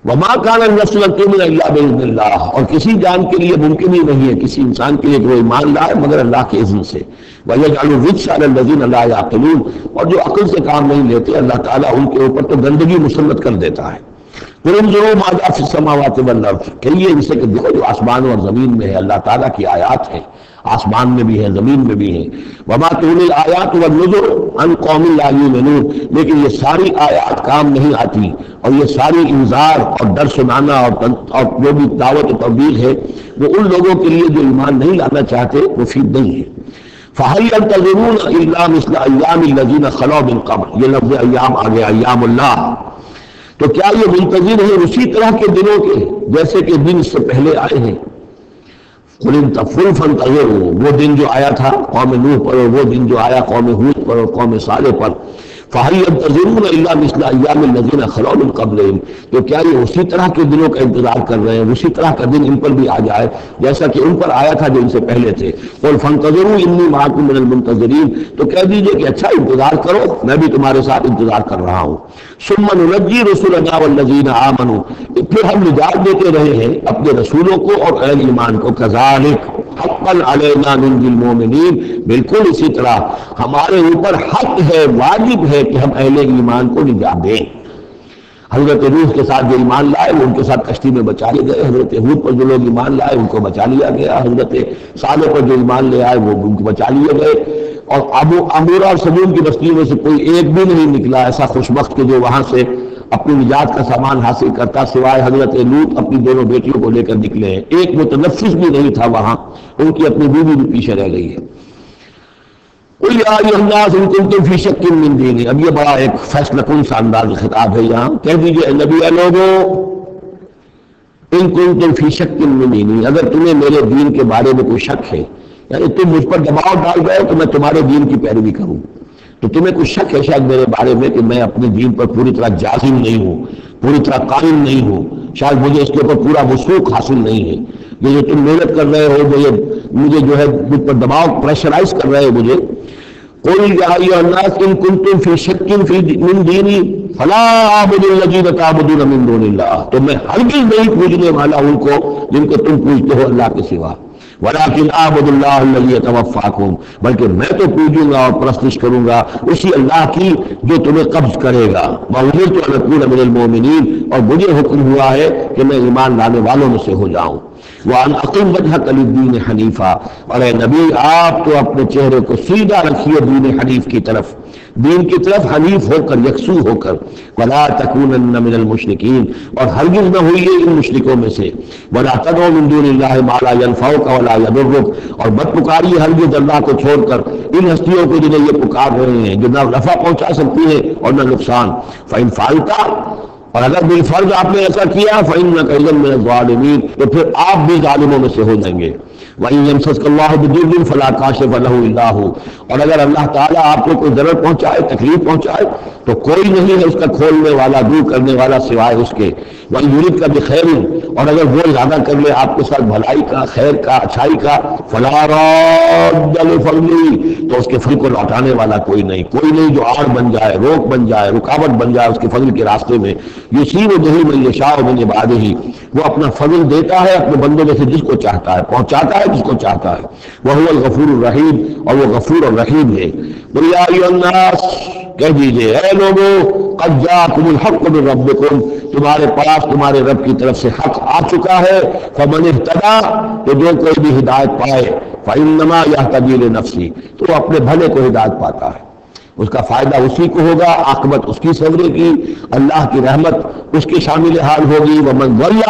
Speaker 2: وَمَا كَانَ النَّفْسُ أَن تُؤْمِنَ إِلَّا بِإِذْنِ اللَّهِ، اور کسی جان کے لیے ممکن ہی نہیں ہے، کسی انسان کے لیے کہ وہ ایمان لائے مگر اللہ کے اذن سے۔ وَيَجْعَلُ الرِّجْسَ عَلَى الَّذِينَ لَا يَعْقِلُونَ، اور جو عقل سے کام نہیں لیتے اللہ تعالیٰ ان کے اوپر تو گندگی مسلط کر دیتا ہے۔ قُلِ انظُرُوا مَاذَا فِي السَّمَاوَاتِ وَالْأَرْضِ، کہیے ان سے کہ دیکھو جو آسمانوں اور زمین میں ہے اللہ تعالیٰ کی آیات ہیں، آسمان میں بھی ہے زمین میں بھی ہے۔ وَمَا تُغْنِي الْآيَاتُ وَالنُّذُرُ عَنْ قَوْمٍ لَا يُؤْمِنُونَ، لیکن یہ ساری آیات کام نہیں آتی اور یہ ساری انذار اور ڈر سنانا اور جو بھی دعوت و تبلیغ ہے وہ ان لوگوں کے لیے جو ایمان نہیں لانا چاہتے مفید نہیں ہے۔ فَهَلْ يَنْتَظِرُونَ إِلَّا مِثْلَ أَيَّامِ الَّذِينَ خَلَوْا مِنْ قَبْلُ، یہ لفظ ایام آ گیا، ایام اللہ، تو کیا یہ منتظر ہیں اسی طرح کے دنوں کے جیسے کہ دن اس سے پہلے آئے ہیں؟ قُلْ فَانْتَظِرُوا، وہ دن جو آیا تھا قوم نوح پر اور وہ دن جو آیا قوم ہود پر اور قوم صالح پر، فَهَلْ يَنْتَظِرُونَ إِلَّا مِثْلَ أَيَّامِ الَّذِينَ خَلَوْا مِنْ قَبْلِهِمْ، تو کیا یہ اسی طرح کے دنوں کا انتظار کر رہے ہیں، اسی طرح کا دن ان پر بھی آ جائے جیسا کہ ان پر آیا تھا جو ان سے پہلے تھے؟ قُلْ فَانْتَظِرُوا إِنِّي مَعَكُم مِّنَ الْمُنتَظِرِينَ، تو کہہ دیجئے کہ اچھا انتظار کرو، میں بھی تمہارے ساتھ انتظار کر رہا ہوں۔ ثُمَّ نُنَجِّي رُسُلَنَا وَالَّذِينَ آمَنُوا، پھر ہم نجات دیتے رہے ہیں اپنے رسولوں کو اور اہل ایمان کو۔ كَذَلِكَ حَقًّا عَلَيْنَا نُنْجِي الْمُؤْمِنِينَ، بالکل اسی طرح ہمارے اوپر حق ہے، واجب ہے کہ ہم اہل ایمان کو نجات دیں۔ حضرت نوح کے ساتھ جو ایمان لائے وہ ان کے ساتھ کشتی میں بچا لیے گئے، حضرت ہود پر جو لوگ ایمان لائے ان کو بچا لیا گیا، حضرت صالح پر جو ایمان لے آئے وہ ان کو بچا لیے گئے، اور امورا اور سدوم کی بستیوں میں سے کوئی ایک بھی نہیں نکلا ایسا خوشبخت کہ جو وہاں سے اپنی نجات کا سامان حاصل کرتا، سوائے حضرت لوط اپنی دونوں بیٹیوں کو لے کر نکلے ہیں. ایک متنفس بھی نہیں تھا وہاں، ان کی اپنی بیوی بھی پیچھے رہ گئی ہے. قل یا ایھا الناس ان کنتم فی شک من دینی. اب یہ بڑا ایک فیصلہ کن سا انداز خطاب ہے یہاں. کہہ دیجئے نبی لوگوں، ان کنتم فی شک من دینی، اگر تمہیں میرے دین کے بارے میں کوئی شک ہے، یعنی تم مجھ پر دباؤ ڈال رہے ہو کہ میں تمہارے دین کی پیروی کروں، تو تمہیں کچھ شک ہے شاید میرے بارے میں کہ میں اپنے دین پر پوری طرح جازم نہیں ہوں، پوری طرح قائم نہیں ہوں، شاید مجھے اس کے اوپر پورا وثوق حاصل نہیں ہے. یہ جو تم محنت کر رہے ہو، مجھے جو ہے مجھ پر دباؤ پریشرائز کر رہے ہو مجھے. قل یا ایھا الناس ان کنتم فی شک من دینی فلا اعبد الذین تعبدون من دون اللہ. تو میں ہرگز نہیں پوجنے والا ان کو جن کو تم پوجتے ہو اللہ کے سوا. ولیکن اعبد اللہ الذی یتوفاکم، بلکہ میں تو پوجوں گا اور پرستش کروں گا اسی اللہ کی جو تمہیں قبض کرے گا. وامرت ان اکون من المؤمنین، اور مجھے حکم ہوا ہے کہ میں ایمان لانے والوں میں سے ہو جاؤں. وَأَنْ أَقِمْ وَجْهَكَ لِلدِّينِ حَنِيفًا، اور اے نبی آپ تو اپنے چہرے کو سیدھا رکھیے دین حنیف کی طرف، دین کی طرف حنیف ہو کر، یکسو ہو کر. وَلَا تَكُونَنَّ مِنَ الْمُشْرِكِينَ، اور ہرگز نہ ہوئیے ان مشرکوں میں سے. وَلَا تَدْعُ مِن دُونِ اللَّهِ مَا لَا يَنفَعُكَ وَلَا يَضُرُّكَ، اور مت پکاریے ہرگز اللہ کو چھوڑ کر ان ہستیوں کو جنہیں یہ پکار رہے ہیں جو نہ نفع پہنچا سکتی ہیں اور نہ نقصان. فَإِنْ فَعَلْتَ، اور اگر بالفرض آپ نے ایسا کیا فَإِنَّكَ إِذًا مِنَ الظَّالِمِينَ، تو پھر آپ بھی ظالموں میں سے ہو جائیں گے. وَإِن يَمْسَسْكَ اللَّهُ بِضُرٍّ فَلَا كَاشِفَ لَهُ إِلَّا هُوَ، اور اگر اللہ تعالیٰ آپ کو کوئی ضرر پہنچائے، تکلیف پہنچائے، تو کوئی نہیں ہے اس کا کھولنے والا، دور کرنے والا سوائے اس کے. وَإِن يُرِدْكَ بِخَيْرٍ، اور اگر وہ ارادہ کر لے آپ کے ساتھ بھلائی کا، خیر کا، اچھائی کا، فَلَا رَادَّ لِفَضْلِهِ، تو اس کے فضل کو لوٹانے والا کوئی نہیں جو آڑ بن جائے، روک بن جائے، رکاوٹ بن جائے اس کے فضل کے راستے میں. یصیب بہ من یشاء من عبادہ، وہ اپنا فضل دیتا ہے اپنے بندوں میں سے جس کو چاہتا ہے، پہنچاتا ہے جس کو چاہتا ہے. وہو الغفور الرحیم، اور وہ غفور اور رحیم ہے. قل یا ایھا الناس، کہہ دیجئے اے لوگو، قد جاءکم الحق من ربکم، تمہارے پاس تمہارے رب کی طرف سے حق آ چکا ہے. فمن اہتدی، تو جو کوئی بھی ہدایت پائے، فانما یہتدی لنفسہ، تو وہ اپنے بھلے کو ہدایت پاتا ہے، اس کا فائدہ اسی کو ہوگا، عاقبت اس کی سورے کی، اللہ کی رحمت اس کی شامل حال ہوگی. ومن ضل،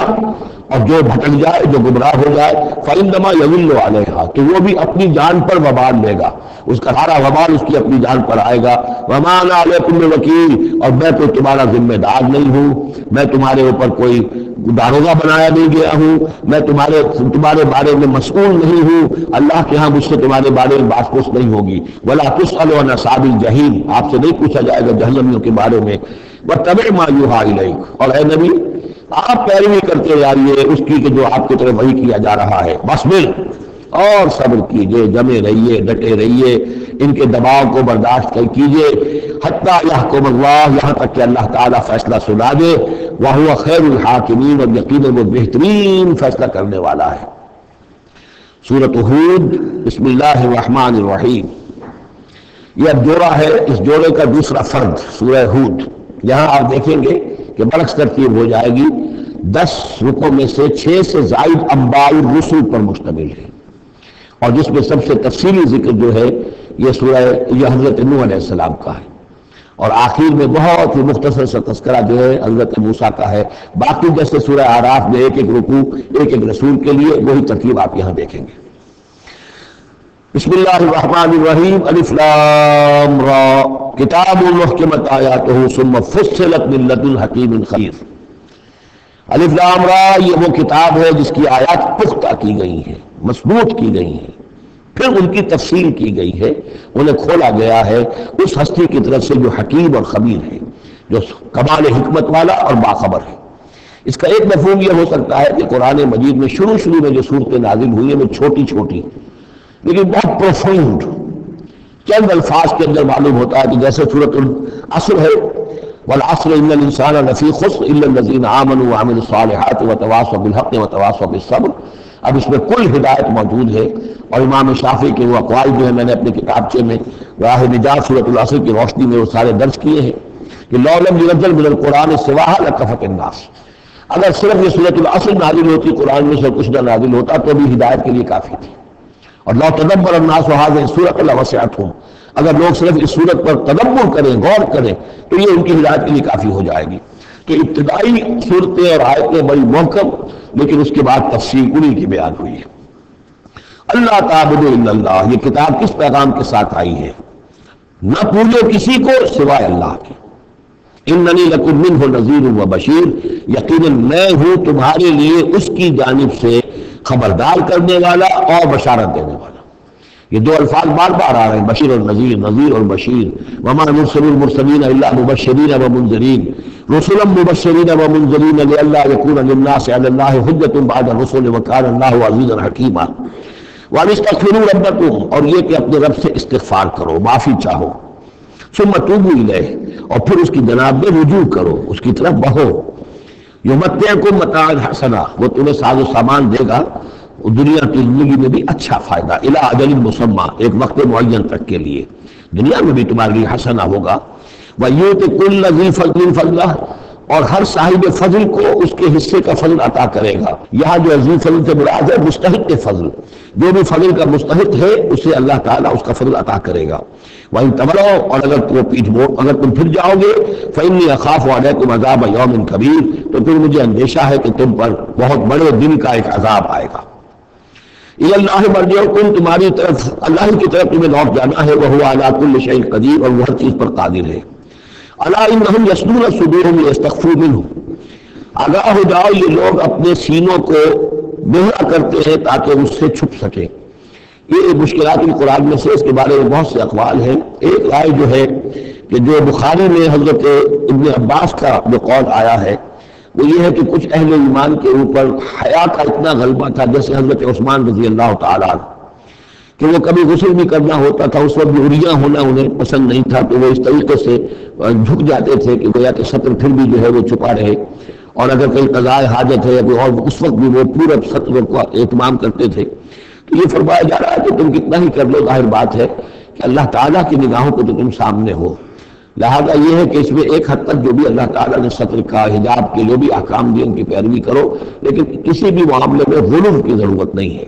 Speaker 2: اور جو بھٹک جائے، جو گمراہ ہو جائے، فإنما يضل علیہا، تو وہ بھی اپنی جان پر وبال لے گا، اس کا سارا وبال اس کی اپنی جان پر آئے گا. وما انا علیکم بوکیل، اور میں تو تمہارا ذمہ دار نہیں ہوں، میں تمہارے اوپر کوئی داروغہ بنایا نہیں گیا ہوں، میں تمہارے بارے میں مسئول نہیں ہوں، اللہ کے ہاں مجھ سے تمہارے بارے میں بات پوچھ نہیں ہوگی. ولا تسأل عن اصحاب الجحیم، آپ سے نہیں پوچھا جائے گا جہنمیوں کے بارے میں. واتبع ما یوحی الیک، اور اے نبی آپ پیروی کرتے رہیے اس کی کہ جو آپ کی طرف وحی کیا جا رہا ہے. واصبر، اور صبر کیجئے، جمے رہیے، ڈٹے رہیے، ان کے دباؤ کو برداشت کیجئے. حتی یحکم اللہ، یہاں تک کہ اللہ تعالیٰ فیصلہ سنا دے. وہو خیر الحاکمین، اور یقیناً وہ بہترین فیصلہ کرنے والا ہے. سورۃ ہود، بسم اللہ الرحمن الرحیم. یہ اب جوڑا ہے، اس جوڑے کا دوسرا فرد سورہ ہود. یہاں آپ دیکھیں گے کہ برعکس ترتیب ہو جائے گی. 10 رکوع میں سے 6 سے زائد انباء الرسل پر مشتمل ہے، اور جس میں سب سے تفصیلی ذکر جو ہے یہ حضرت نوح علیہ السلام کا ہے، اور آخر میں بہت ہی مختصر سا تذکرہ جو ہے حضرت موسیٰ کا ہے. باقی جیسے سورہ اعراف میں ایک رکوع ایک رسول کے لیے، وہی ترتیب آپ یہاں دیکھیں گے. بسم اللہ الرحمن الرحیم. الف لام را، کتاب محکمت آیاتہ ثم فصلت من لدن حکیم خبیر. الف لام را، یہ وہ کتاب ہے جس کی آیات پختہ کی گئی ہیں، مضبوط کی گئی ہیں، پھر ان کی تفصیل کی گئی ہے، انہیں کھولا گیا ہے اس ہستی کی طرف سے جو حکیم اور خبیر ہے، جو کمال حکمت والا اور باخبر ہے. اس کا ایک مفہوم یہ ہو سکتا ہے کہ قرآن مجید میں شروع میں جو صورتیں نازل ہوئی ہیں وہ چھوٹی چھوٹی لیکن بہت پروفونڈ چند الفاظ کے اندر معلوم ہوتا ہے کہ جیسے سورۃ العصر ہے، والعصر ان الانسان لفی خسر الا الذین آمنوا وعملوا الصالحات وتواصوا بالحق وتواصوا بالصبر. اب اس میں کل ہدایت موجود ہے، اور امام شافعی کے وہ اقوال جو ہیں میں نے اپنے کتابچے میں راہ نجات سورۃ العصر کی روشنی میں وہ سارے درج کیے ہیں کہ لو لم ينزل من القرآن سواها لکفت الناس، اگر صرف یہ سورۃ العصر نازل ہوتی قرآن میں سے کچھ نہ نازل ہوتا تو بھی ہدایت کے لیے کافی تھی. اور لو تدبر الناس هذه السورۃ لوسعتهم، اگر لوگ صرف اس صورت پر تدبر کریں، غور کریں، تو یہ ان کی ہدایت کے لیے کافی ہو جائے گی۔ تو ابتدائی صورتیں اور آیتیں بڑی محکم، لیکن اس کے بعد تفصیل انہی کی بیان ہوئی ہے۔ اللہ تعبدوا الا اللہ، یہ کتاب کس پیغام کے ساتھ آئی ہے؟ نہ پوجو کسی کو سوائے اللہ کے۔ اننی لکم منہ نذیر و بشیر، یقیناً میں ہوں تمہارے لیے اس کی جانب سے خبردار کرنے والا اور بشارت دینے والا۔ یہ دو الفاظ بار بار آ رہے ہیں، بشیر اور نذیر، نذیر اور بشیر۔ وما نرسل المرسلین الا مبشرین ومنذرین، رسلا مبشرین ومنذرین لئلا یکون للناس علی اللہ حجۃ بعد الرسل وکان اللہ عزیزا حکیما۔ وان استغفروا ربکم، اور یہ کہ اپنے رب سے استغفار کرو، معافی چاہو، ثم توبوا الیہ، اور پھر اس کی جناب میں رجوع کرو، اس کی طرف بڑھو۔ یمتعکم متاعا حسنا، وہ تمہیں ساز و سامان دے گا دنیا کی زندگی میں بھی اچھا فائدہ، الی اجل مسمى، ایک وقت معین تک کے لیے، دنیا میں بھی تمہارے لیے حسنہ ہوگا۔ وَيُؤْتِ كُلَّ ذِي فَضْلٍ فَضْلَهُ، اور ہر صاحب فضل کو اس کے حصے کا فضل عطا کرے گا۔ یہاں جو ذی فضل سے مراد ہے مستحق فضل، جو بھی فضل کا مستحق ہے اسے اللہ تعالیٰ اس کا فضل عطا کرے گا۔ وَإِن تَوَلَّوْا، اور اگر تم پیٹھ موڑ، اگر تم پھر جاؤ گے، فَإِنِّي أَخَافُ عَلَيْكُمْ عَذَابَ يَوْمٍ كَبِيرٍ، تو پھر مجھے اندیشہ ہے کہ تم پر بہت بڑے دن کا ایک عذاب آئے گا۔ اِلَى اللَّهِ مَرْجِعُكُمْ، تمہاری طرف اللہ کی طرف تمہیں لوٹ جانا ہے، وَهُوَ عَلَىٰ كُلِّ شَيْءٍ قَدِيرٌ، اور وہ ہر چیز پر قادر ہے۔ أَلَا إِنَّهُمْ يَصْدُونَ صُدُورَهُمْ لِيَسْتَخْفُوا مِنْهُ، آگاہ ہو جاؤ یہ لوگ اپنے سینوں کو بہرا کرتے ہیں تاکہ اس سے چھپ سکیں۔ یہ مشکلات القرآن میں سے اس کے بارے میں بہت سے اقوال ہیں۔ ایک رائے جو ہے کہ جو بخاری میں حضرت ابن عباس کا جو قول آیا ہے وہ یہ ہے کہ کچھ اہل ایمان کے اوپر حیا کا اتنا غلبہ تھا، جیسے حضرت عثمان رضی اللہ تعالیٰ عنہ، کہ وہ کبھی غسل بھی کرنا ہوتا تھا، اس وقت عریاں ہونا انہیں پسند نہیں تھا، تو وہ اس طریقے سے جھک جاتے تھے کہ گویا کہ سطر پھر بھی جو ہے وہ چھپا رہے، اور اگر کہیں قضاء حاجت ہے اور اس وقت بھی وہ پورا سطر کو اہتمام کرتے تھے۔ تو یہ فرمایا جا رہا ہے کہ تم کتنا ہی کر لو، ظاہر بات ہے کہ اللہ تعالیٰ کی نگاہوں کو تو تم سامنے ہو، لہذا یہ ہے کہ اس میں ایک حد تک جو بھی اللہ تعالیٰ نے سطر کا، حجاب کے جو بھی احکام دیے ان کی پیروی کرو، لیکن کسی بھی معاملے میں غلو کی ضرورت نہیں ہے۔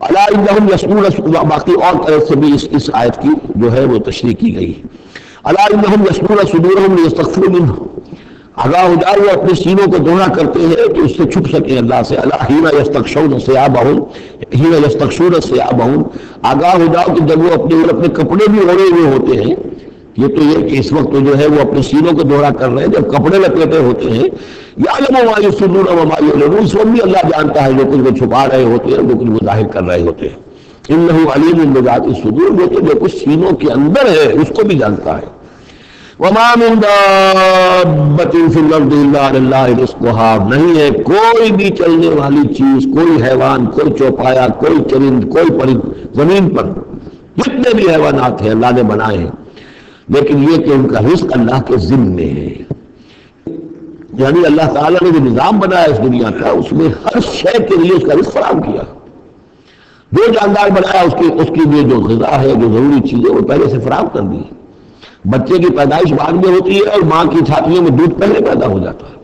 Speaker 2: الا انہم یصدون، باقی اور طرف سے بھی اس آیت کی جو ہے وہ تشریح کی گئی۔ الا انہم یصدون صدورہم لیستخفوا منہ، آگاہ ہو جاؤ وہ اپنے سینوں کو دوہرا کرتے ہیں کہ اس سے چھپ سکیں اللہ سے۔ الا حین یستغشون ثیابہم، حین یستغشون ثیابہم، آگاہ ہو جاؤ کہ جب وہ اپنے کپڑے بھی اوڑھے ہوئے ہوتے ہیں، یہ تو یہ کہ اس وقت جو ہے وہ اپنے سینوں کو دوہرا کر رہے ہیں، جب کپڑے لپیٹے ہوتے ہیں، یعلم ما یسرون وما یعلنون، اس وقت بھی اللہ جانتا ہے جو کچھ وہ چھپا رہے ہوتے ہیں، جو کچھ وہ ظاہر کر رہے ہوتے ہیں۔ انہ علیم بذات الصدور، وہ تو جو کچھ سینوں کے اندر ہے اس کو بھی جانتا ہے۔ وما من دابۃ فی الارض الا علی اللہ رزقها، نہیں ہے کوئی بھی چلنے والی چیز، کوئی حیوان، کوئی چوپایا، کوئی چرند، کوئی پرند زمین پر جتنے بھی حیوانات ہیں اللہ نے بنائے ہیں، لیکن یہ کہ ان کا رزق اللہ کے ذمے ہے۔ یعنی اللہ تعالیٰ نے جو نظام بنایا اس دنیا کا، اس میں ہر شے کے لیے اس کا رزق فراہم کیا، جو جاندار بنایا اس کی لیے جو غذا ہے، جو ضروری چیزیں وہ پہلے سے فراہم کر دی۔ بچے کی پیدائش بعد میں ہوتی ہے اور ماں کی چھاتیوں میں دودھ پہلے پیدا ہو جاتا ہے،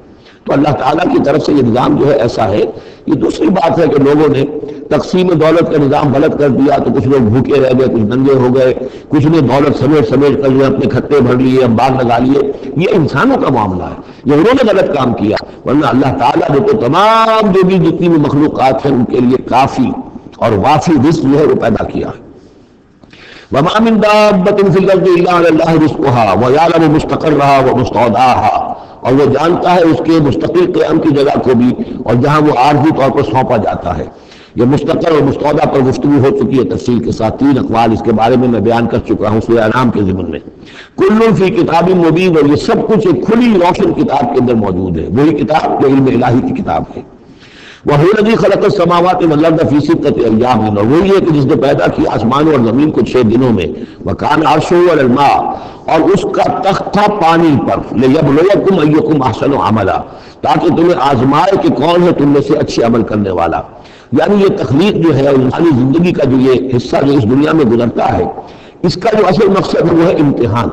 Speaker 2: تو اللہ تعالیٰ کی طرف سے یہ نظام جو ہے ایسا ہے۔ یہ دوسری بات ہے کہ لوگوں نے تقسیم دولت کا نظام غلط کر دیا، تو کچھ لوگ بھوکے رہ گئے، کچھ ننگے ہو گئے، کچھ نے دولت سمیٹ کر جو اپنے کھتے بھر لیے، انبار لگا لیے۔ یہ انسانوں کا معاملہ ہے، یہ انہوں نے غلط کام کیا، ورنہ اللہ تعالیٰ نے تو تمام جو بھی جتنی بھی مخلوقات ہیں ان کے لیے کافی اور وافی رزق جو ہے وہ پیدا کیا ہے۔ وما من دابۃ فی الارض الا علی اللہ رزقها ویعلم مستقرها ومستودعها، اور وہ جانتا ہے اس کے مستقل قیام کی جگہ کو بھی اور جہاں وہ عارضی طور پر سونپا جاتا ہے۔ یہ مستقر اور مستودع پر گفتگو ہو چکی ہے تفصیل کے ساتھ، 3 اقوال اس کے بارے میں بیان کر چکا ہوں سورہ انعام کے ضمن میں۔ کل فی کتاب مبین، اور یہ سب کچھ ایک کھلی روشن کتاب کے اندر موجود ہے، وہی کتاب جو علم الہی کی کتاب ہے۔ وَهُوَ الَّذِي خَلَقَ السَّمَاوَاتِ وَالْأَرْضَ فِي سِتَّةِ أَيَّامٍ، اور وہی ہے کہ جس نے پیدا کیا آسمانوں اور زمین کو 6 دنوں میں۔ وَكَانَ عَرْشُهُ عَلَى الْمَاءِ، اور اس کا تخت تھا پانی پر۔ لِيَبْلُوَكُمْ أَيُّكُمْ أَحْسَنُ عَمَلًا، تاکہ تمہیں آزمائے کہ کون ہے تم میں سے اچھے عمل کرنے والا۔ یعنی یہ تخلیق جو ہے انسانی زندگی کا جو یہ حصہ جو اس دنیا میں گزرتا ہے، اس کا جو اصل مقصد ہے وہ ہے امتحان۔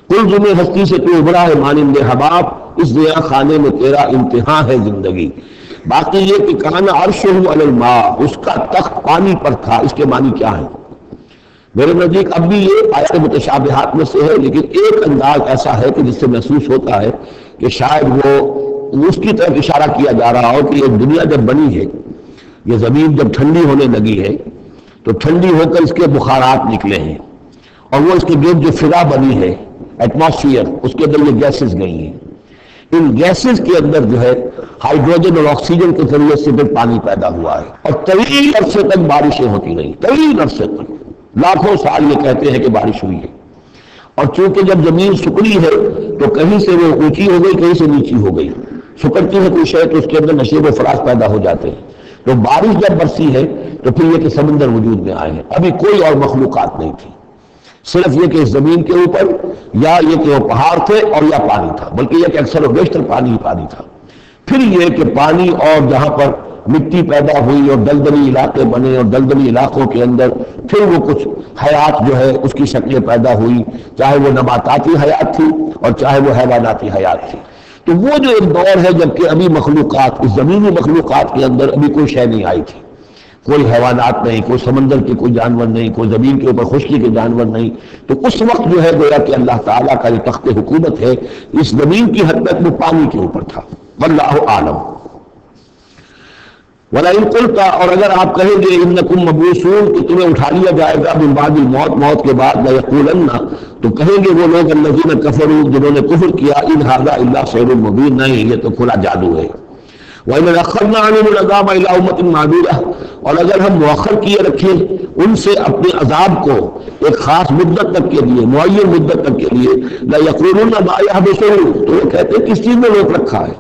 Speaker 2: قلزم ہستی سے تو ابھرا ہے مانند حباب، اس دنیا خانے میں تیرا امتحان ہے زندگی۔ باقی یہ کہ کان عرشہ علی الماء، اس کا تخت پانی پر تھا، اس کے معنی کیا ہے؟ میرے نزدیک اب بھی یہ آیات متشابہات میں سے ہے، لیکن ایک انداز ایسا ہے کہ جس سے محسوس ہوتا ہے کہ شاید وہ اس کی طرف اشارہ کیا جا رہا ہو کہ یہ دنیا جب بنی ہے، یہ زمین جب ٹھنڈی ہونے لگی ہے تو ٹھنڈی ہو کر اس کے بخارات نکلے ہیں، اور وہ اس کے گرد جو فضا بنی ہے، ایٹماسفیئر، اس کے اندر یہ گیسز گئی ہیں۔ ان گیسز کے اندر جو ہے ہائیڈروجن اور آکسیجن کے ذریعے سے پھر پانی پیدا ہوا ہے، اور طویل عرصے تک بارشیں ہوتی رہی، طویل عرصے تک، لاکھوں سال یہ کہتے ہیں کہ بارش ہوئی ہے۔ اور چونکہ جب زمین سکڑی ہے تو کہیں سے وہ اونچی ہو گئی، کہیں سے نیچی ہو گئی، سکڑتی ہے کوئی شے تو اس کے اندر نشیب و فراز پیدا ہو جاتے ہیں۔ تو بارش جب برسی ہے تو پھر یہ کہ سمندر وجود میں آئے ہیں۔ ابھی کوئی اور مخلوقات نہیں تھی، صرف یہ کہ اس زمین کے اوپر یا یہ کہ وہ پہاڑ تھے اور یا پانی تھا، بلکہ یہ کہ اکثر و بیشتر پانی ہی پانی تھا۔ پھر یہ کہ پانی اور جہاں پر مٹی پیدا ہوئی اور دلدلی علاقے بنے، اور دلدلی علاقوں کے اندر پھر وہ کچھ حیات جو ہے اس کی شکلیں پیدا ہوئی، چاہے وہ نباتاتی حیات تھی اور چاہے وہ حیواناتی حیات تھی۔ تو وہ جو ایک دور ہے جب کہ ابھی مخلوقات، اس زمینی مخلوقات کے اندر ابھی کوئی شے نہیں آئی تھی، کوئی حیوانات نہیں، کوئی سمندر کے کوئی جانور نہیں، کوئی زمین کے اوپر خشکی کے جانور نہیں، تو اس وقت جو ہے گویا کہ اللہ تعالیٰ کا جو تخت حکومت ہے اس زمین کی حد تک وہ پانی کے اوپر تھا۔ واللہ عالم۔ وَلَئِن قُلْتَ، اور اگر آپ کہیں گے اِنَّكُمْ مَبْعُوثُونَ کہ تمہیں اٹھا لیا جائے گا من بعد الموت، موت کے بعد، لَيَقُولَنَّ تو کہیں گے وہ لوگ الَّذِينَ كَفَرُوا جنہوں نے کفر کیا، إِنْ هَذَا إِلَّا سِحْرٌ مُبِينٌ، نہیں یہ تو کھلا جادو ہے۔ وَإِنْ أَخَّرْنَا عَنْهُمُ الْعَذَابَ إِلَىٰ أُمَّةٍ مَّعْدُودَةٍ، اور اگر ہم مؤخر کیے رکھیں ان سے اپنے عذاب کو ایک خاص مدت تک کے لیے، معین مدت تک کے لیے، لَيَقُولُنَّ مَا يَحْبِسُهُ تو وہ کہتے ہیں کس چیز میں روک رکھا ہے،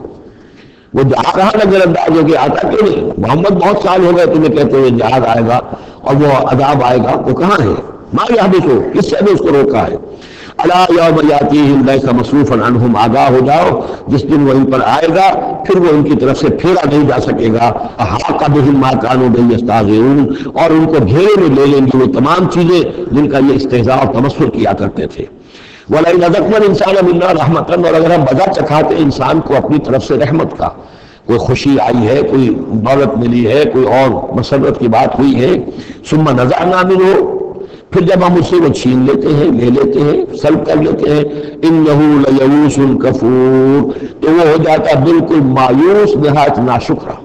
Speaker 2: وہ جہاز کہاں نظر انداز ہو گیا، آتا کیوں نہیں؟ محمد بہت سال ہو گئے تمہیں کہتے ہوئے جہاز آئے گا اور وہ عذاب آئے گا، وہ کہاں ہے؟ ما یحبسو، کس سے نے اس کو روکا ہے؟ الا یوم یاتیہم لیس مصروفا عنہم، آگاہ ہو جاؤ جس دن وہ ان پر آئے گا پھر وہ ان کی طرف سے پھیرا نہیں جا سکے گا۔ احاط بہم ما کانوا بہ یستہزئون، اور ان کو گھیرے میں لے لیں گے وہ تمام چیزیں جن کا یہ استہزاء اور تمسخر کیا کرتے تھے۔ وَلَئِنْ أَذَقْنَا الْإِنسَانَ مِنَّا رَحْمَةً، اور اگر ہم مزہ چکھاتے انسان کو اپنی طرف سے رحمت کا، کوئی خوشی آئی ہے، کوئی دولت ملی ہے، کوئی اور مسرت کی بات ہوئی ہے، ثم نزعنا منه، پھر جب ہم اسے وہ چھین لیتے ہیں، لے لیتے ہیں، سلب کر لیتے ہیں، انه لیئوس کفور، تو وہ ہو جاتا بالکل مایوس، نہایت ناشکرا،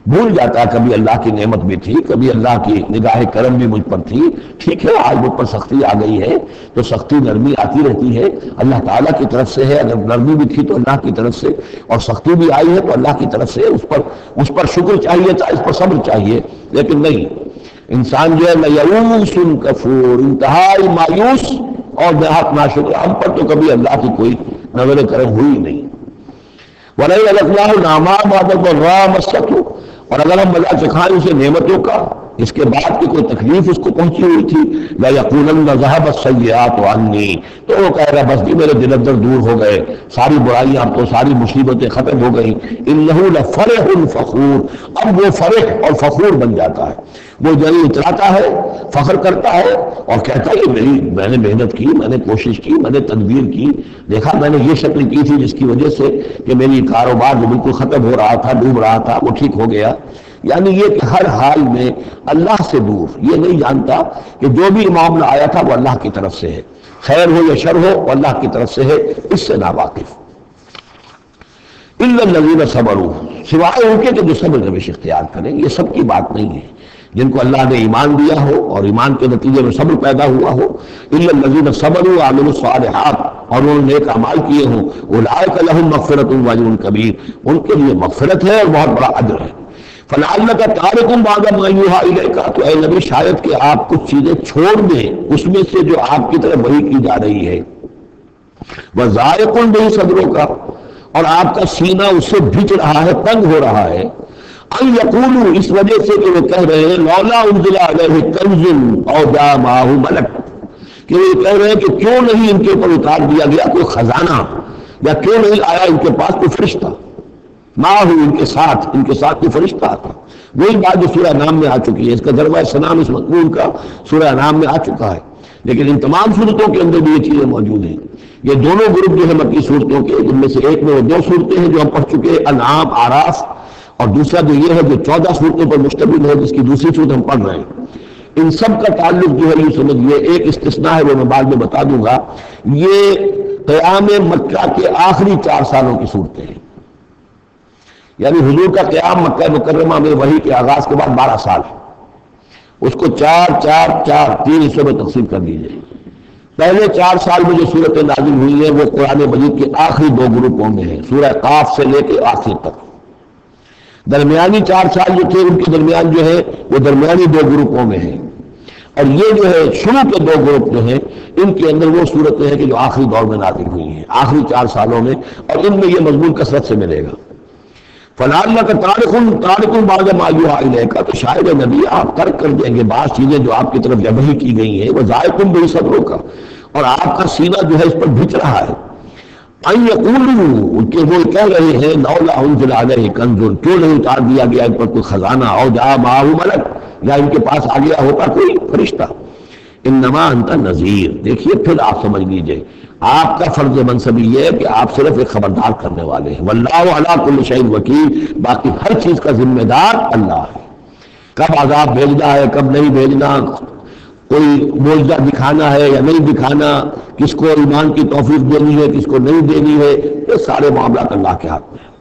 Speaker 2: بھول جاتا کبھی اللہ کی نعمت بھی تھی، کبھی اللہ کی نگاہ کرم بھی مجھ پر تھی، ٹھیک ہے آج مجھ پر سختی آ گئی ہے تو سختی نرمی آتی رہتی ہے، اللہ تعالیٰ کی طرف سے ہے، اگر نرمی بھی تھی تو اللہ کی طرف سے، اور سختی بھی آئی ہے تو اللہ کی طرف سے، اس پر شکر چاہیے تھا، اس پر صبر چاہیے، لیکن نہیں، انسان جو ہے لیئوس کفور، انتہائی مایوس اور نہایت ناشکر، ہم پر تو کبھی اللہ کی کوئی نظر کرم ہوئی نہیں۔ وَلَئِنْ أَذَقْنَاهُ نَعْمَاءَ بَعْدَ ضَرَّاءَ مَسَّتْهُ، اور اگر ہم مزہ چکھائیں اسے نعمتوں کا اس کے بعد کی کوئی تکلیف اس کو پہنچی ہوئی تھی، لَيَقُولَنَّ ذَهَبَ السَّيِّئَاتُ عَنِّي، تو وہ کہہ رہا بس جی میرے دل ادھر دور ہو گئے، ساری برائیاں اب تو، ساری مصیبتیں ختم ہو گئیں۔ إِنَّهُ لَفَرِحٌ فَخُورٌ، اب وہ فرح اور فخور بن جاتا ہے، وہ جلدی اتراتا ہے، فخر کرتا ہے اور کہتا ہے میں نے محنت کی، میں نے کوشش کی، میں نے تدبیر کی، دیکھا میں نے یہ شکل کی تھی جس کی وجہ سے کہ میری کاروبار جو بالکل ختم ہو رہا تھا، ڈوب رہا تھا، وہ ٹھیک ہو گیا۔ یعنی یہ کہ ہر حال میں اللہ سے دور، یہ نہیں جانتا کہ جو بھی معاملہ آیا تھا وہ اللہ کی طرف سے ہے، خیر ہو یا شر ہو وہ اللہ کی طرف سے ہے، اس سے ناواقف۔ إِلَّا الَّذِينَ صَبَرُوا، سوائے ان کے کہ جو صبر روش اختیار کریں، یہ سب کی بات نہیں ہے، جن کو اللہ نے ایمان دیا ہو اور ایمان کے نتیجے میں صبر پیدا ہوا ہو، إِلَّا الَّذِينَ صَبَرُوا وَعَمِلُوا الصَّالِحَاتِ، اور انہوں نے نیک اعمال کیے ہوں، أُولَٰئِكَ لَهُم مَغْفِرَةٌ وَأَجْرٌ كَبِيرٌ، ان کے لیے مغفرت ہے اور بہت بڑا اجر ہے۔ فَلَعَلَّكَ تَارِكٌ بَعْضَ مَا يُوحَىٰ إِلَيْكَ، تو اے نبی شاید کہ آپ کچھ چیزیں چھوڑ دیں اس میں سے جو آپ کی طرف وحی کی جا رہی ہے، وَضَائِقٌ بِهِ صَدْرُكَ، اور آپ کا سینہ اس سے بھج رہا ہے، تنگ ہو رہا ہے، ان یقولوا، اس وجہ سے کہ وہ کہہ رہے ہیں لولا انزل علیہ کنز او جاء معہ ملک، کہ وہ کہہ رہے ہیں کہ کیوں نہیں ان کے اوپر اتار دیا گیا کوئی خزانہ، یا کیوں نہیں آیا ان کے پاس کوئی فرشتہ، معہ ان کے ساتھ کوئی فرشتہ آتا۔ وہی بات جو سورہ نام میں آ چکی ہے، اس کا ضربہ سلام اس مضمون کا سورہ نام میں آ چکا ہے، لیکن ان تمام صورتوں کے اندر بھی یہ چیزیں موجود ہیں۔ یہ دونوں گروپ جو ہے مکی صورتوں کے، جن میں سے ایک میں وہ 2 صورتیں ہیں جو ہم پڑھ چکے ہیں، انعام، اعراف، اور دوسرا جو یہ ہے جو 14 صورتوں پر مشتمل ہے جس کی دوسری صورت ہم پڑھ رہے ہیں۔ ان سب کا تعلق جو ہے یہ سمجھیے، ایک استثناء ہے وہ میں بعد میں بتا دوں گا، یہ قیام مکہ کے آخری 4 سالوں کی صورتیں ہیں، یعنی حضور کا قیام مکہ مکرمہ میں وحی کے آغاز کے بعد 12 سال، اس کو 4 حصوں میں تقسیم کر دیجیے۔ پہلے 4 سال میں جو صورتیں نازل ہوئی ہیں وہ قرآن مجید کے آخری 2 گروپوں میں ہیں، سورہ قاف سے لے کے آخر تک۔ درمیانی 4 سال جو تھے ان کے درمیان جو ہے وہ درمیانی 2 گروپوں میں ہیں، اور یہ جو ہے شروع کے 2 گروپ جو ہیں ان کے اندر وہ صورتیں ہیں کہ جو آخری دور میں نازل ہوئی ہیں، آخری 4 سالوں میں، اور ان میں یہ مضمون کثرت سے ملے گا۔ فَلَعَلَّكَ تَارِكٌ بَعْضَ مَا يُوحَىٰ إِلَيْكَ، تو شاید اے نبی آپ ترک کر دیں گے بعض چیزیں جو آپ کی طرف وحی کی گئی ہیں، وَضَائِقٌ بِهِ صَدْرُكَ، اور آپ کا سینہ جو ہے اس پر بھچ رہا ہے۔ أَن يَقُولُوا، کہ وہ کہہ رہے ہیں لَوْلَا أُنزِلَ عَلَيْهِ كَنزٌ، کیوں نہیں اتار دیا گیا ان پر کوئی خزانہ، أَوْ جَاءَ مَعَهُ مَلَكٌ، یا ان کے پاس آ گیا ہوتا کوئی فرشتہ۔ انما انت نذیر، دیکھیے پھر آپ سمجھ لیجئے آپ کا فرض منصبی یہ ہے کہ آپ صرف ایک خبردار کرنے والے ہیں، واللہ علی کل شیء وکیل، باقی ہر چیز کا ذمہ دار اللہ ہے۔ کب عذاب بھیجنا ہے کب نہیں بھیجنا، کوئی معجزہ دکھانا ہے یا نہیں دکھانا، کس کو ایمان کی توفیق دینی ہے کس کو نہیں دینی ہے، یہ سارے معاملات اللہ کے ہاتھ میں ہیں۔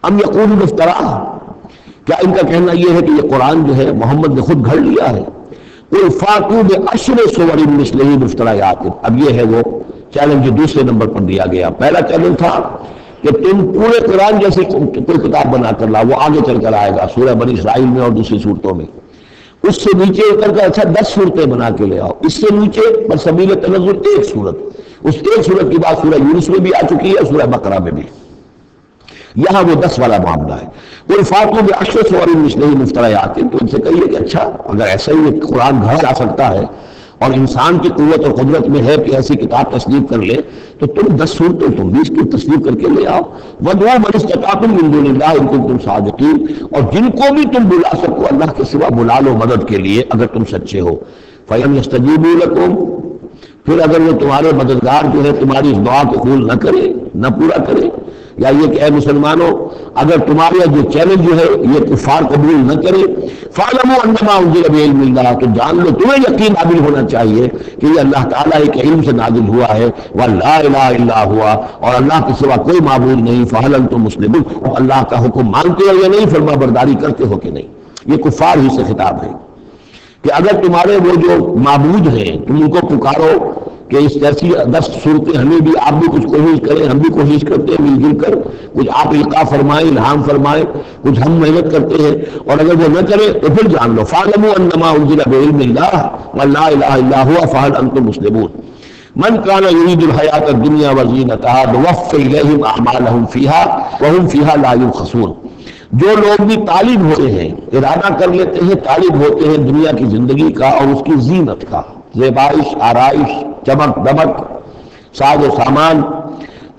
Speaker 2: ام یقولون افترا، کیا ان کا کہنا یہ ہے کہ یہ قرآن جو ہے محمد نے خود گھڑ لیا ہے؟ قل فاتوا بعشر سور مثلہ مفتریات، اب یہ ہے وہ چیلنج جو دوسرے نمبر پر دیا گیا۔ پہلا چیلنج تھا کہ تم پورے قرآن جیسی کوئی کتاب بنا کر لاؤ، وہ آگے چل کر آئے گا سورہ بنی اسرائیل میں اور دوسری صورتوں میں۔ اس سے نیچے اتر کر اچھا 10 صورتیں بنا کے لے آؤ، اس سے نیچے پر سبیل تنزل 1 صورت، اس 1 صورت کی بات سورہ یونس میں بھی آ چکی ہے، سورہ بقرہ میں بھی، یہاں وہ 10 والا معاملہ ہے۔ قل فاتوا بعشر سور مثلہ مفتریات، تو ان سے کہیے کہ اچھا اگر ایسا ہی قرآن گھڑا جا سکتا ہے اور انسان کی قوت اور قدرت میں ہے کہ ایسی کتاب تصنیف کر لے، تو تم 10 صورتیں تم بھی اس کی تصنیف کر کے لے آؤ۔ وَادْعُوا مَنِ اسْتَطَعْتُم مِّن دُونِ اللَّهِ إِن كُنتُمْ صَادِقِينَ، اور جن کو بھی تم بلا سکو اللہ کے سوا بلا لو مدد کے لیے اگر تم سچے ہو۔ فَإِن يَسْتَجِيبُوا لَكُمْ، پھر اگر وہ تمہارے مددگار جو ہے تمہاری اس دعا کو قبول نہ کرے، نہ پورا کرے، یا یہ کہ اے مسلمانوں اگر تمہارا جو چیلنج جو ہے یہ کفار قبول نہ کرے، فَاعْلَمُوا أَنَّمَا أُنزِلَ بِهِ عِلْمُ اللَّهِ، تو جان لو تمہیں یقین حاصل ہونا چاہیے کہ یہ اللہ تعالیٰ کے علم سے نازل ہوا ہے، وَلَا إِلَٰهَ إِلَّا هُوَ، اور اللہ کے سوا کوئی معبود نہیں، فَهَلْ أَنْتُم مُسْلِمُونَ، اور اللہ کا حکم مانتے ہو یا نہیں، فرما برداری کرتے ہو کہ نہیں۔ یہ کفار ہی سے خطاب ہے کہ اگر تمہارے وہ جو معبود ہیں تم ان کو پکارو کہ اس جیسی 10 صورتیں ہمیں بھی، آپ بھی کچھ کوشش کریں، ہم بھی کوشش کرتے ہیں مل جل کر، کچھ آپ القاء فرمائیں، الہام فرمائیں، کچھ ہم محنت کرتے ہیں، اور اگر وہ نہ کرے تو پھر جان لو فَاعْلَمُوا أَنَّمَا أُنزِلَ بِعِلْمِ اللَّهِ وَلَا إِلَٰهَ إِلَّا هُوَ فَهَلْ أَنْتُم مُسْلِمُونَ مَنْ كَانَ يُرِيدُ الْحَيَاةَ الدُّنْيَا وَزِينَتَهَا نُوَفِّ إِلَيْهِمْ أَعْمَالَهُمْ فِيهَا وَهُمْ فِيهَا لَا يُبْخَسُونَ، جو لوگ بھی طالب ہوتے ہیں، ارادہ کر لیتے ہیں، طالب ہوتے ہیں دنیا کی زندگی کا اور اس کی زینت کا، زیبائش، آرائش، چمک دمک، ساز و سامان،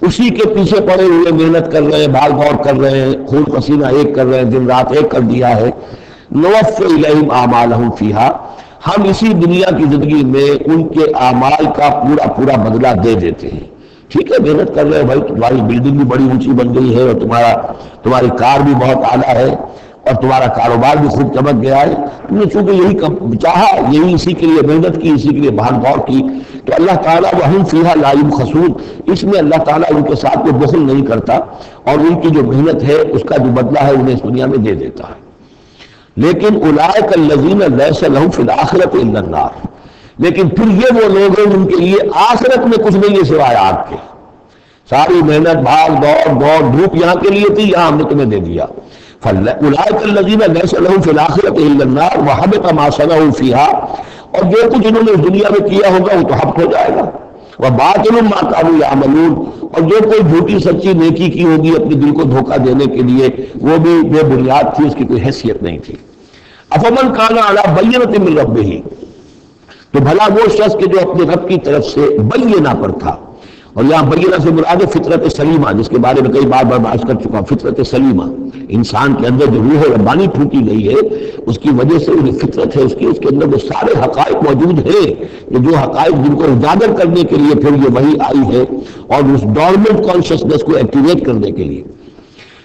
Speaker 2: اسی کے پیچھے پڑے ہوئے محنت کر رہے ہیں، بھاگ دوڑ کر رہے ہیں، خون پسینہ ایک کر رہے ہیں، دن رات ایک کر دیا ہے۔ نوفِ الیہم اعمالہم فیہا، ہم اسی دنیا کی زندگی میں ان کے اعمال کا پورا پورا بدلہ دے دیتے ہیں۔ ٹھیک ہے محنت کر رہے ہیں بھائی، تمہاری بلڈنگ بھی بڑی اونچی بن گئی ہے اور تمہاری کار بھی بہت اعلیٰ ہے اور تمہارا کاروبار بھی خوب چمک گیا ہے، تم نے چونکہ یہی چاہا، یہی اسی کے لیے محنت کی، اسی کے لیے بھاگ دوڑ کی، تو اللہ تعالیٰ وَهُمْ فِيهَا لَا يُبْخَسُونَ، اس میں اللہ تعالیٰ ان کے ساتھ کوئی بخل نہیں کرتا اور ان کی جو محنت ہے اس کا جو بدلہ ہے انہیں اس دنیا میں دے دیتا ہے۔ لیکن أُولَٰئِكَ الَّذِينَ لَيْسَ لَهُمْ فِي الْآخِرَةِ إِلَّا النَّارُ، لیکن پھر یہ وہ لوگ ہیں جن کے لیے آخرت میں کچھ نہیں ہے سوائے آگ کے، ساری محنت بھاگ دوڑ دھوپ یہاں کے لیے تھی، یہاں ہم نے تمہیں دے دیا۔ أُولَٰئِكَ الَّذِينَ لَيْسَ لَهُمْ فِي الْآخِرَةِ إِلَّا النَّارُ وَحَبِطَ مَا صَنَعُوا فِيهَا، اور جو کچھ انہوں نے اس دنیا میں کیا ہوگا وہ تو حبط ہو جائے گا۔ وَبَاطِلٌ مَا كَانُوا يَعْمَلُونَ، اور جو کوئی جھوٹی سچی نیکی کی ہوگی اپنے دل کو دھوکہ دینے کے لیے وہ بھی بے بنیاد تھی، اس کی کوئی حیثیت نہیں تھی۔ أَفَمَنْ كَانَ عَلَىٰ بَيِّنَةٍ مِّن رَبِّهِ، تو بھلا وہ شخص کہ جو اپنے رب کی طرف سے بینہ پر تھا، اور یہاں بینہ سے مراد ہے فطرت سلیمہ، جس کے بارے میں کئی بار بحث کر چکا ہوں۔ فطرت سلیمہ، انسان کے اندر جو روح ربانی پھوٹی گئی ہے اس کی وجہ سے وہ فطرت ہے اس کے اندر وہ سارے حقائق موجود ہیں، یہ جو حقائق جن کو اجاگر کرنے کے لیے پھر یہ وحی آئی ہے اور اس ڈورمنٹ کانشسنس کو ایکٹیویٹ کرنے کے لیے۔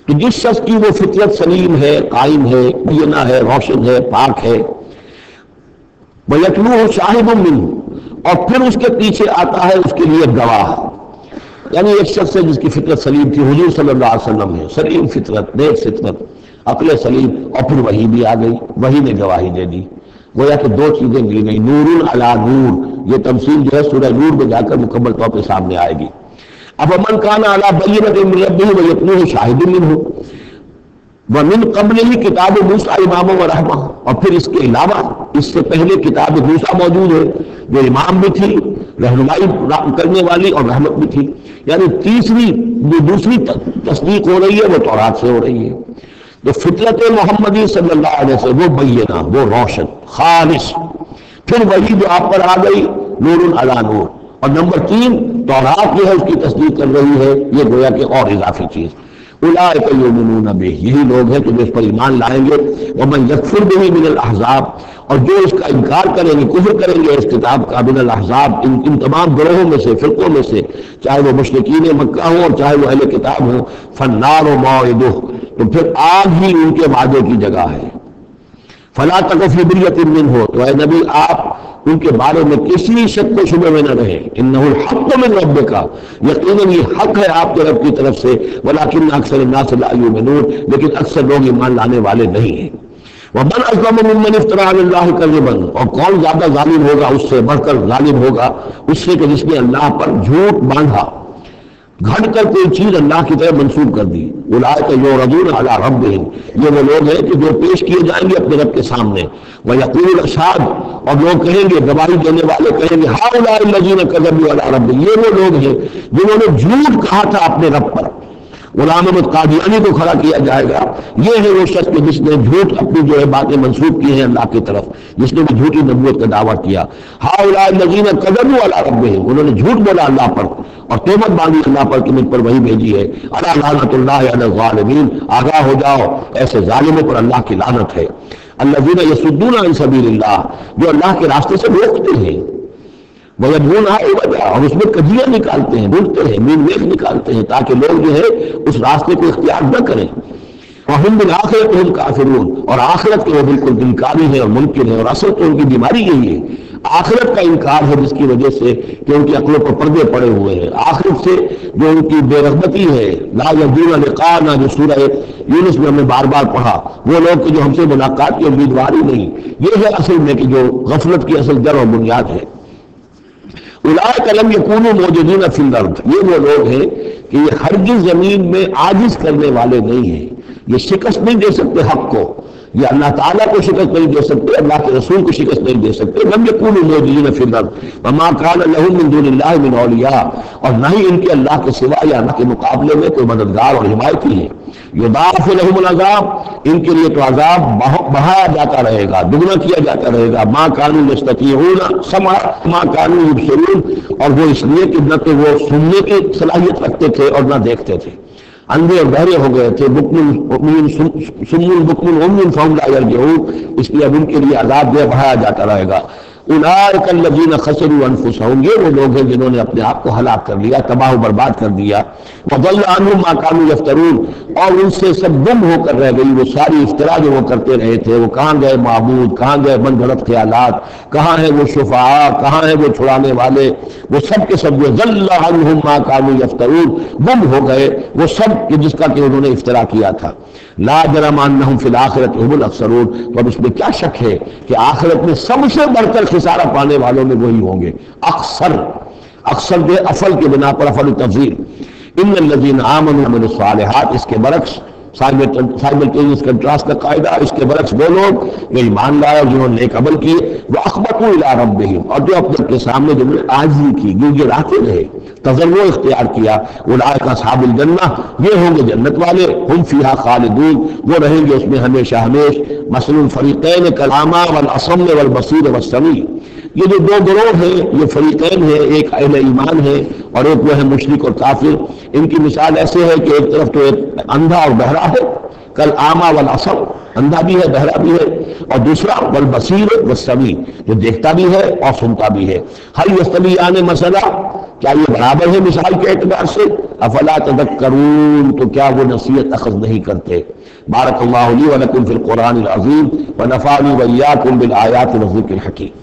Speaker 2: تو جس شخص کی وہ فطرت سلیم ہے، قائم ہے، بینہ ہے، روشن ہے، پاک ہے، وَيَتْلُوهُ شَاهِدٌ مِّنْهُ، اور پھر اس کے پیچھے آتا ہے اس کے لیے گواہ، یعنی ایک شخص ہے جس کی فطرت سلیم تھی، حضور صلی اللہ علیہ وسلم ہے، سلیم فطرت، نیک فطرت، عقل سلیم، اور پھر وحی بھی آ گئی، وحی نے گواہی دے دی، گویا کہ دو چیزیں مل گئی، نور علی نور، یہ تمثیل جو ہے سورہ نور میں جا کر مکمل طور پہ سامنے آئے گی۔ أَفَمَنْ كَانَ عَلَى بَيِّنَةٍ مِّن رَّبِّهِ وَيَتْلُوهُ شَاهِدٌ مِّنْهُ وَمِن قَبْلِهِ كِتَابُ مُوسَىٰ إِمَامًا وَرَحْمَةً، اور پھر اس کے علاوہ اس سے پہلے کتاب موسیٰ موجود ہے جو امام بھی تھی، رہنمائی کرنے والی، اور رحمت بھی تھی، یعنی دوسری تصدیق ہو رہی ہے وہ تورات سے ہو رہی ہے۔ تو فطرت محمدی صلی اللہ علیہ وسلم وہ بینہ، وہ روشن خالص، پھر وہی جو آپ پر آ گئی نور علی نور، اور نمبر 3 تورات جو ہے اس کی تصدیق کر رہی ہے، یہ گویا کہ اور اضافی چیز۔ اولئک یؤمنون بہ، یہی لوگ ہیں کہ جو اس پر ایمان لائیں گے، ومن یکفر بہ من الاحزاب، اور جو اس کا انکار کریں گے، کفر کریں گے اس کتاب کا، من الاحزاب، ان تمام گروہوں میں سے، فرقوں میں سے، چاہے وہ مشرکین مکہ ہوں اور چاہے وہ اہل کتاب ہوں، فالنار موعدہ، تو پھر آگ ہی ان کے وعدے کی جگہ ہے۔ فلا تک فی مریۃ منہ، تو اے نبی آپ ان کے بارے میں کسی شک و شبہ میں نہ رہے، انہ الحق من ربک، یقیناً یہ حق ہے آپ کے رب کی طرف سے، ولکن اکثر الناس لا یؤمنون، لیکن اکثر لوگ ایمان لانے والے نہیں ہیں۔ ومن اظلم ممن افترى علی اللہ کذبا، اور کون زیادہ ظالم ہوگا، اس سے بڑھ کر ظالم ہوگا اس سے کہ جس نے اللہ پر جھوٹ باندھا، گھڑ کر کوئی چیز اللہ کی طرف منسوب کر دی۔ اولئک یعرضون علی ربہم، یہ وہ لوگ ہیں کہ جو پیش کیے جائیں گے اپنے رب کے سامنے، ویقول الاشہاد، اور لوگ کہیں گے، گواہی دینے والے کہیں گے، ہؤلاء الذین کذبوا علی ربہم، یہ وہ لوگ ہیں جنہوں نے جھوٹ کہا تھا اپنے رب پر۔ غلام احمد قادیانی کو کھڑا کیا جائے گا، یہ ہے وہ شخص جس نے جھوٹ اپنی جو ہے باتیں منسوب کی ہیں اللہ کی طرف، جس نے بھی جھوٹی نبوت کا دعویٰ کیا۔ ہؤلاء الذین کذبوا علی ربہم، انہوں نے جھوٹ بولا اللہ پر اور تہمت باندھی اللہ پر کہ مجھ پر وہی بھیجی ہے۔ الا لعنۃ اللہ علی الظالمین، آگاہ ہو جاؤ ایسے ظالموں پر اللہ کی لعنت ہے۔ الذین یصدون عن سبیل اللہ، جو اللہ کے راستے سے روکتے ہیں، وَيَبْغُونَهَا عِوَجًا، اور اس میں کجیاں نکالتے ہیں، ڈھونڈتے ہیں، مین میخ نکالتے ہیں تاکہ لوگ جو ہے اس راستے کو اختیار نہ کریں۔ وَهُمْ بِالْآخِرَةِ هُمْ كَافِرُونَ، اور آخرت کے وہ بالکل انکاری ہیں اور منکر ہیں، اور اصل تو ان کی بیماری یہی ہے، آخرت کا انکار ہے، جس کی وجہ سے کہ ان کی عقلوں پر پردے پڑے ہوئے ہیں۔ آخرت سے جو ان کی بے رغبتی ہے، لا یرجون لقاءنا، جو سورہ یونس میں ہم نے بار بار پڑھا، وہ لوگ کہ جو ہم سے ملاقات کی امیدوار ہی نہیں، یہ ہے اصل میں کہ جو غفلت کی اصل جڑ اور بنیاد ہے۔ اولئک لم یکونوا موجودین فی الارض، یہ وہ لوگ ہیں کہ یہ ہرگز زمین میں عاجز کرنے والے نہیں ہیں، یہ شکست نہیں دے سکتے حق کو، یہ اللہ تعالیٰ کو شکست نہیں دے سکتے، اللہ کے رسول کو شکست نہیں دے سکتے۔ لم یکونوا موجودین فی الارض وما کان لهم من دون اللہ من اولیاء، اور نہ ہی ان کے اللہ کے سوا یا اللہ کے مقابلے میں کوئی مددگار اور حمایتی ہے۔ یضاعف لهم العذاب، ان کے لیے تو عذاب بڑھایا جاتا رہے گا، دگنا کیا جاتا رہے گا۔ ما كانوا يستطيعون سمع ما كانوا يبصرون، اور وہ اس لیے کہ نہ تو وہ سننے کی صلاحیت رکھتے تھے اور نہ دیکھتے تھے، اندھے اور بہرے ہو گئے تھے، سم بکم عمی فهم لا يرجعون، اس لیے اب ان کے لیے عذاب جو بڑھایا جاتا رہے گا۔ اولئک الذین خسروا انفسهم، یہ وہ لوگ ہیں جنہوں نے اپنے آپ کو ہلاک کر لیا، تباہ و برباد کر دیا۔ وضل عنهم ما كانوا يفترون، اور ان سے سب گم ہو کر رہ گئی وہ ساری افترا جو وہ کرتے رہے تھے۔ وہ کہاں گئے معبود، کہاں گئے من گھڑت خیالات، کہاں ہیں وہ شفعاء، کہاں ہیں وہ چھڑانے والے، وہ سب کے سب ضل عنهم ما كانوا يفترون، گم ہو گئے وہ سب جس کا کہ انہوں نے افترا کیا تھا۔ لا جرم انہم فی الآخرۃ هم الاخسرون، تو اب اس میں کیا شک ہے کہ آخرت میں سب سے بڑھ کر خسارہ پانے والوں میں وہی ہوں گے۔ اکثر جو افل کے بنا پر افل تفضیل۔ ان الذین آمنوا وعملوا الصالحات، اس کے برعکس سائملٹینیس کنٹراسٹ کا قاعدہ، اس کے برعکس وہ لوگ جو ایمان لائے اور جنہوں نے نیک عمل کیے، واخبتوا الی ربہم، اور جو اپنے کے سامنے جنہوں نے عاجزی کی، گڑگڑاتے رہے، تضرع اختیار کیا، اولئک اصحاب الجنہ، یہ ہوں گے جنت والے، ہم فیہا خالدون، وہ رہیں گے اس میں ہمیشہ ہمیش۔ مثل الفریقین کالاعمی والاصم والبصیر والسمیع، یہ جو دو گروہ ہیں یہ فریقین ہیں، ایک اہل ایمان ہے اور ایک وہ ہے مشرک اور کافر۔ ان کی مثال ایسے ہے کہ ایک طرف تو ایک اندھا اور بہرا ہے، کالاعمی والاصم، اندھا بھی ہے بہرا بھی ہے، اور دوسرا والبصیر والسمیع، جو دیکھتا بھی ہے اور سنتا بھی ہے۔ هل یستویان مثلا، کیا یہ برابر ہے مثال کے اعتبار سے؟ افلا تذکرون، تو کیا وہ نصیحت اخذ نہیں کرتے؟ بارک اللہ لی ولکم فی القرآن العظیم ونفعنی وإیاکم بالآیات والذکر الحکیم۔